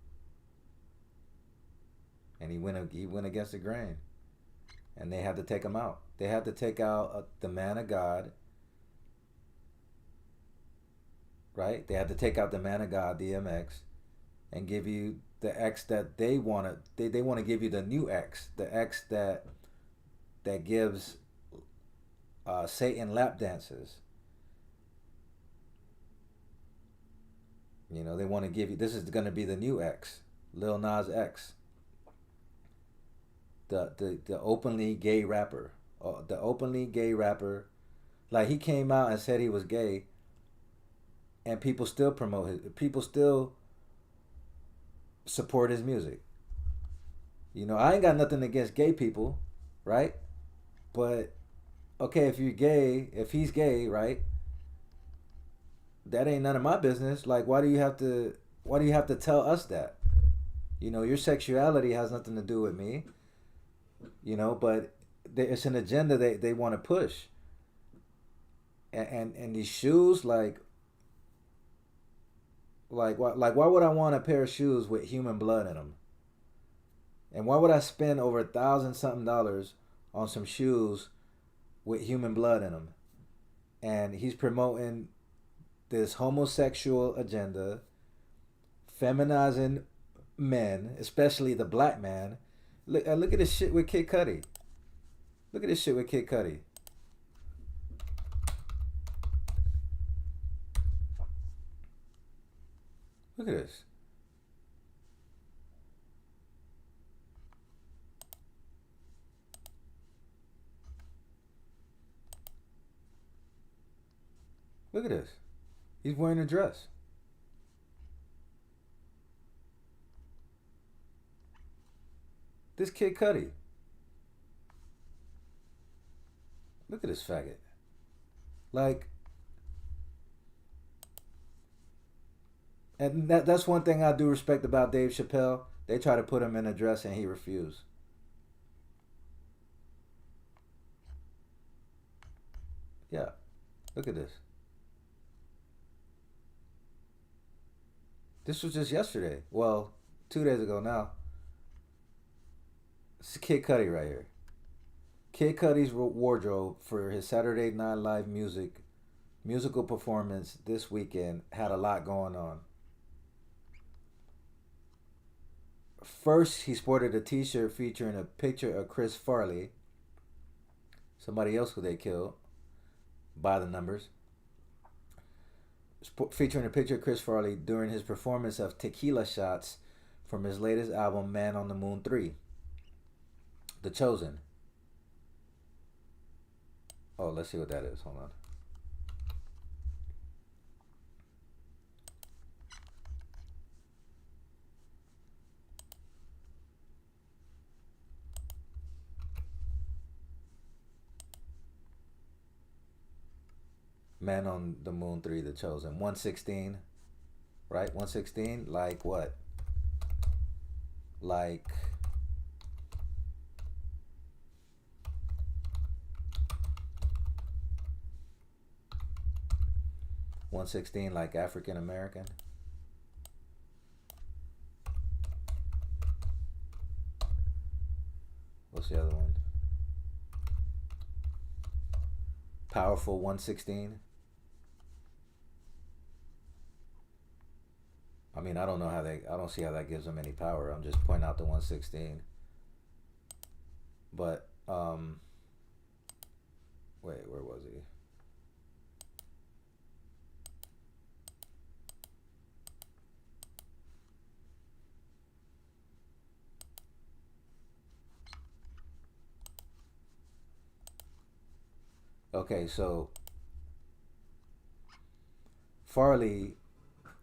S1: and he went against the grain, and they had to take him out. They had to take out the man of God, right? They had to take out the man of God, DMX, and give you the X that they want to. They want to give you the new X, the X that gives Satan lap dances. They want to give you. This is going to be the new X, Lil Nas X, the openly gay rapper, the openly gay rapper. Like, he came out and said he was gay, and people still promote his. People still support his music. I ain't got nothing against gay people, right? But okay, if you're gay, if he's gay, right? That ain't none of my business. Like, why do you have to? Why do you have to tell us that? Your sexuality has nothing to do with me. But it's an agenda they want to push. And these shoes, why would I want a pair of shoes with human blood in them? And why would I spend over $1,000 something on some shoes with human blood in them? And he's promoting this homosexual agenda, feminizing men, especially the black man. Look at this shit with Kid Cudi. Look at this shit with Kid Cudi. Look at this. Look at this. He's wearing a dress. This Kid Cudi. Look at this faggot. Like, and that's one thing I do respect about Dave Chappelle. They try to put him in a dress and he refused. Yeah, look at this. This was just yesterday. Well, 2 days ago now. It's Kid Cudi right here. Kid Cudi's wardrobe for his Saturday Night Live musical performance this weekend had a lot going on. First, he sported a T-shirt featuring a picture of Chris Farley, somebody else who they killed by the numbers, featuring a picture of Chris Farley during his performance of Tequila Shots from his latest album, Man on the Moon 3, The Chosen. Oh, let's see what that is. Hold on. Man on the Moon 3, The Chosen. 116, right? 116, like what? Like 116, like African American. What's the other one? Powerful 116. I mean, I don't know how I don't see how that gives them any power. I'm just pointing out the 116. But, wait, where was he? Okay, so Farley,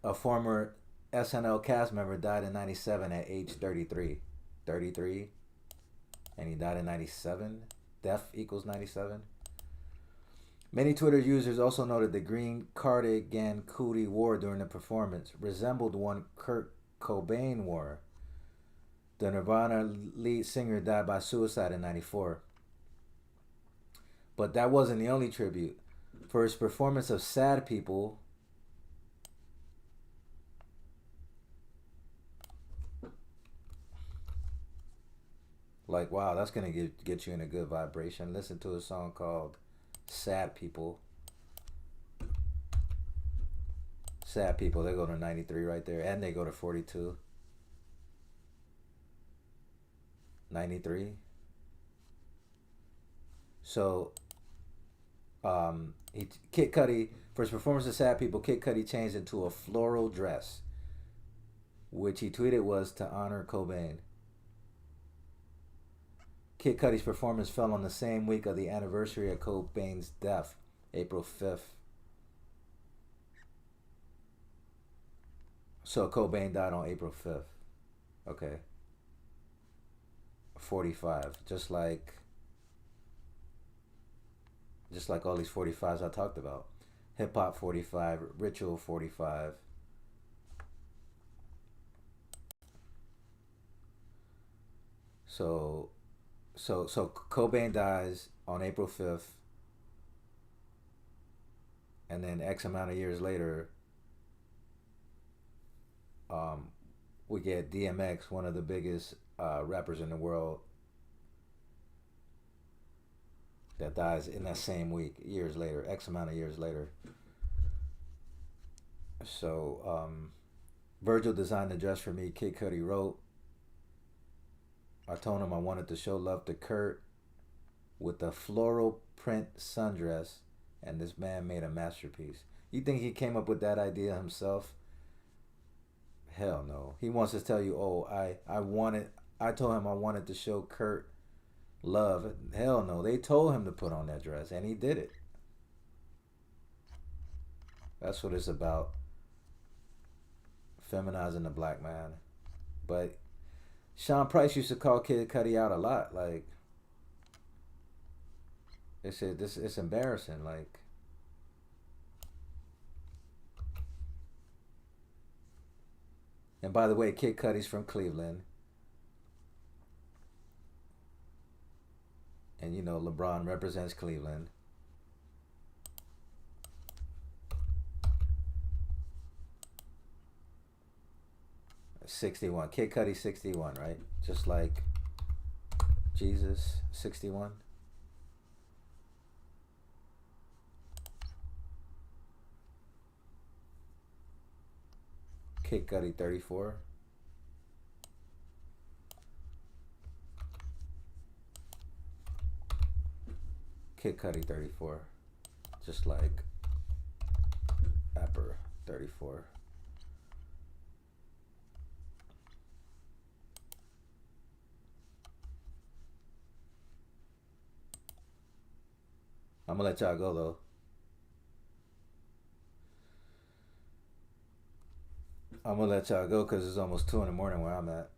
S1: a former SNL cast member, died in 97 at age 33. 33, and he died in 97. Death equals 97. Many Twitter users also noted the green cardigan Cudi wore during the performance resembled one Kurt Cobain wore. The Nirvana lead singer died by suicide in 94. But that wasn't the only tribute. For his performance of Sad People, like, wow, that's going to get you in a good vibration. Listen to a song called Sad People. Sad People, they go to 93 right there. And they go to 42. 93. So, Kid Cudi, for his performance of Sad People, Kid Cudi changed into a floral dress, which he tweeted was to honor Cobain. Kid Cudi's performance fell on the same week of the anniversary of Cobain's death, April 5th. So Cobain died on April 5th. Okay. 45. Just like all these 45s I talked about. Hip Hop 45, Ritual 45. So Cobain dies on April 5th, and then X amount of years later, um, we get DMX, one of the biggest rappers in the world, that dies in that same week, years later, X amount of years later. So, Virgil designed the dress for me. Kid Cudi wrote, I told him I wanted to show love to Kurt with a floral print sundress, and this man made a masterpiece. You think he came up with that idea himself? Hell no. He wants to tell you, oh, I told him I wanted to show Kurt love. Hell no. They told him to put on that dress, and he did it. That's what it's about. Feminizing the black man. But Sean Price used to call Kid Cudi out a lot. Like, they said this, it's embarrassing. Like, and by the way, Kid Cudi's from Cleveland. And you know, LeBron represents Cleveland. 61. Kid Cudi 61, right? Just like Jesus 61. Kid Cudi 34. Kid Cudi 34. Just like Apper 34. I'm gonna let y'all go though. I'm gonna let y'all go because it's almost 2 in the morning where I'm at.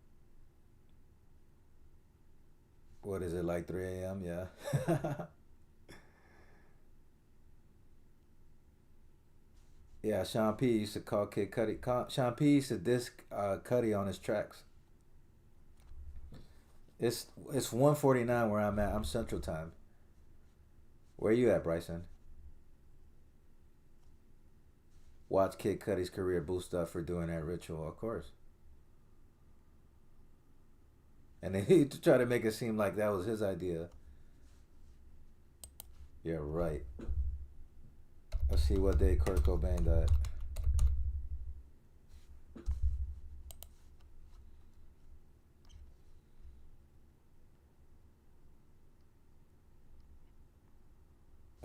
S1: What is it, like 3 a.m.? Yeah. Yeah, Sean P used to call Kid Cudi. Sean P used to diss Cudi on his tracks. It's 1:49 where I'm at. I'm Central Time. Where you at, Bryson? Watch Kid Cudi's career boost up for doing that ritual, of course. And then he try to make it seem like that was his idea. Yeah, right. Let's see what day Kurt Cobain died.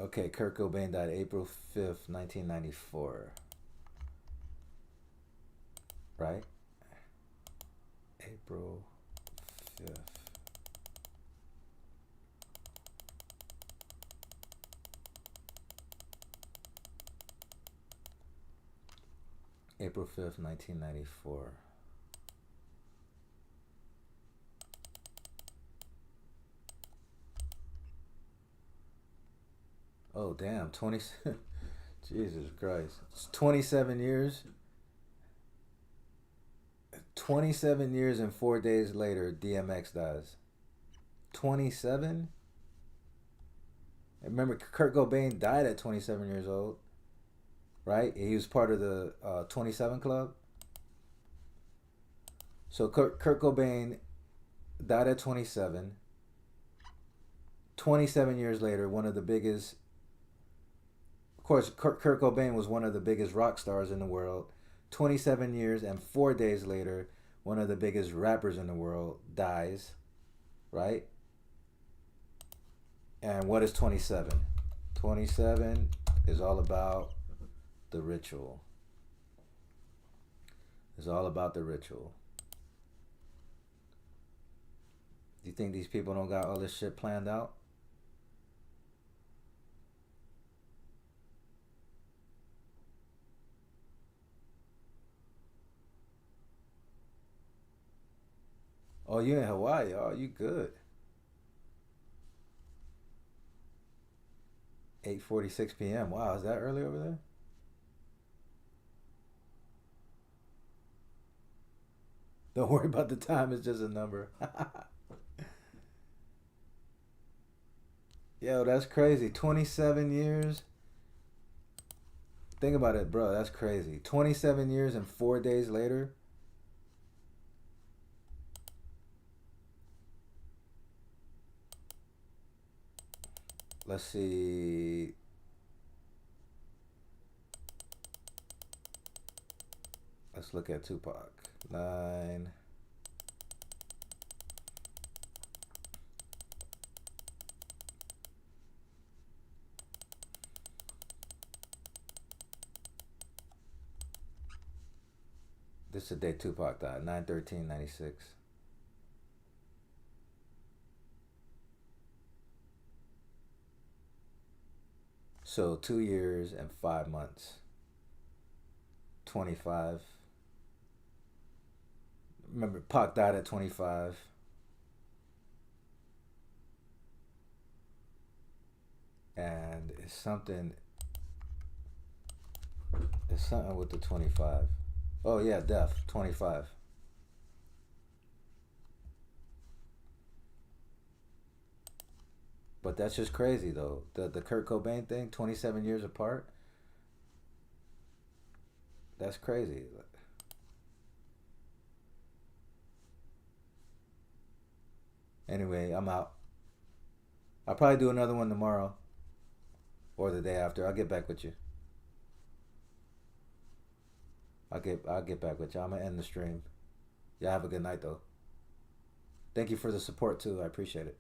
S1: Okay, Kurt Cobain died April 5th, 1994. Right? April 5th. April 5th, 1994. Oh, damn. 20. Jesus Christ. It's 27 years. 27 years and 4 days later, DMX dies. 27? Remember, Kurt Cobain died at 27 years old, right? He was part of the 27 Club. So Kurt Cobain died at 27. 27 years later, one of the biggest. Of course, Kurt Cobain was one of the biggest rock stars in the world. 27 years and 4 days later, one of the biggest rappers in the world dies, right? And what is 27? 27 is all about the ritual. It's all about the ritual. Do you think these people don't got all this shit planned out? Oh, you in Hawaii? Oh, you good? 8:46 p.m. Wow, is that early over there? Don't worry about the time. It's just a number. Yo, that's crazy. 27 years. Think about it, bro. That's crazy. 27 years and 4 days later. Let's see. Let's look at Tupac. 9. This is the day Tupac died. 9/13/96. So 2 years and 5 months. 25. Remember, Pac died at 25. And it's something. It's something with the 25. Oh yeah, death 25. But that's just crazy though. The Kurt Cobain thing, 27 years apart. That's crazy. Anyway, I'm out. I'll probably do another one tomorrow or the day after. I'll get back with you. I'll get back with you. I'm gonna end the stream. Y'all have a good night though. Thank you for the support too. I appreciate it.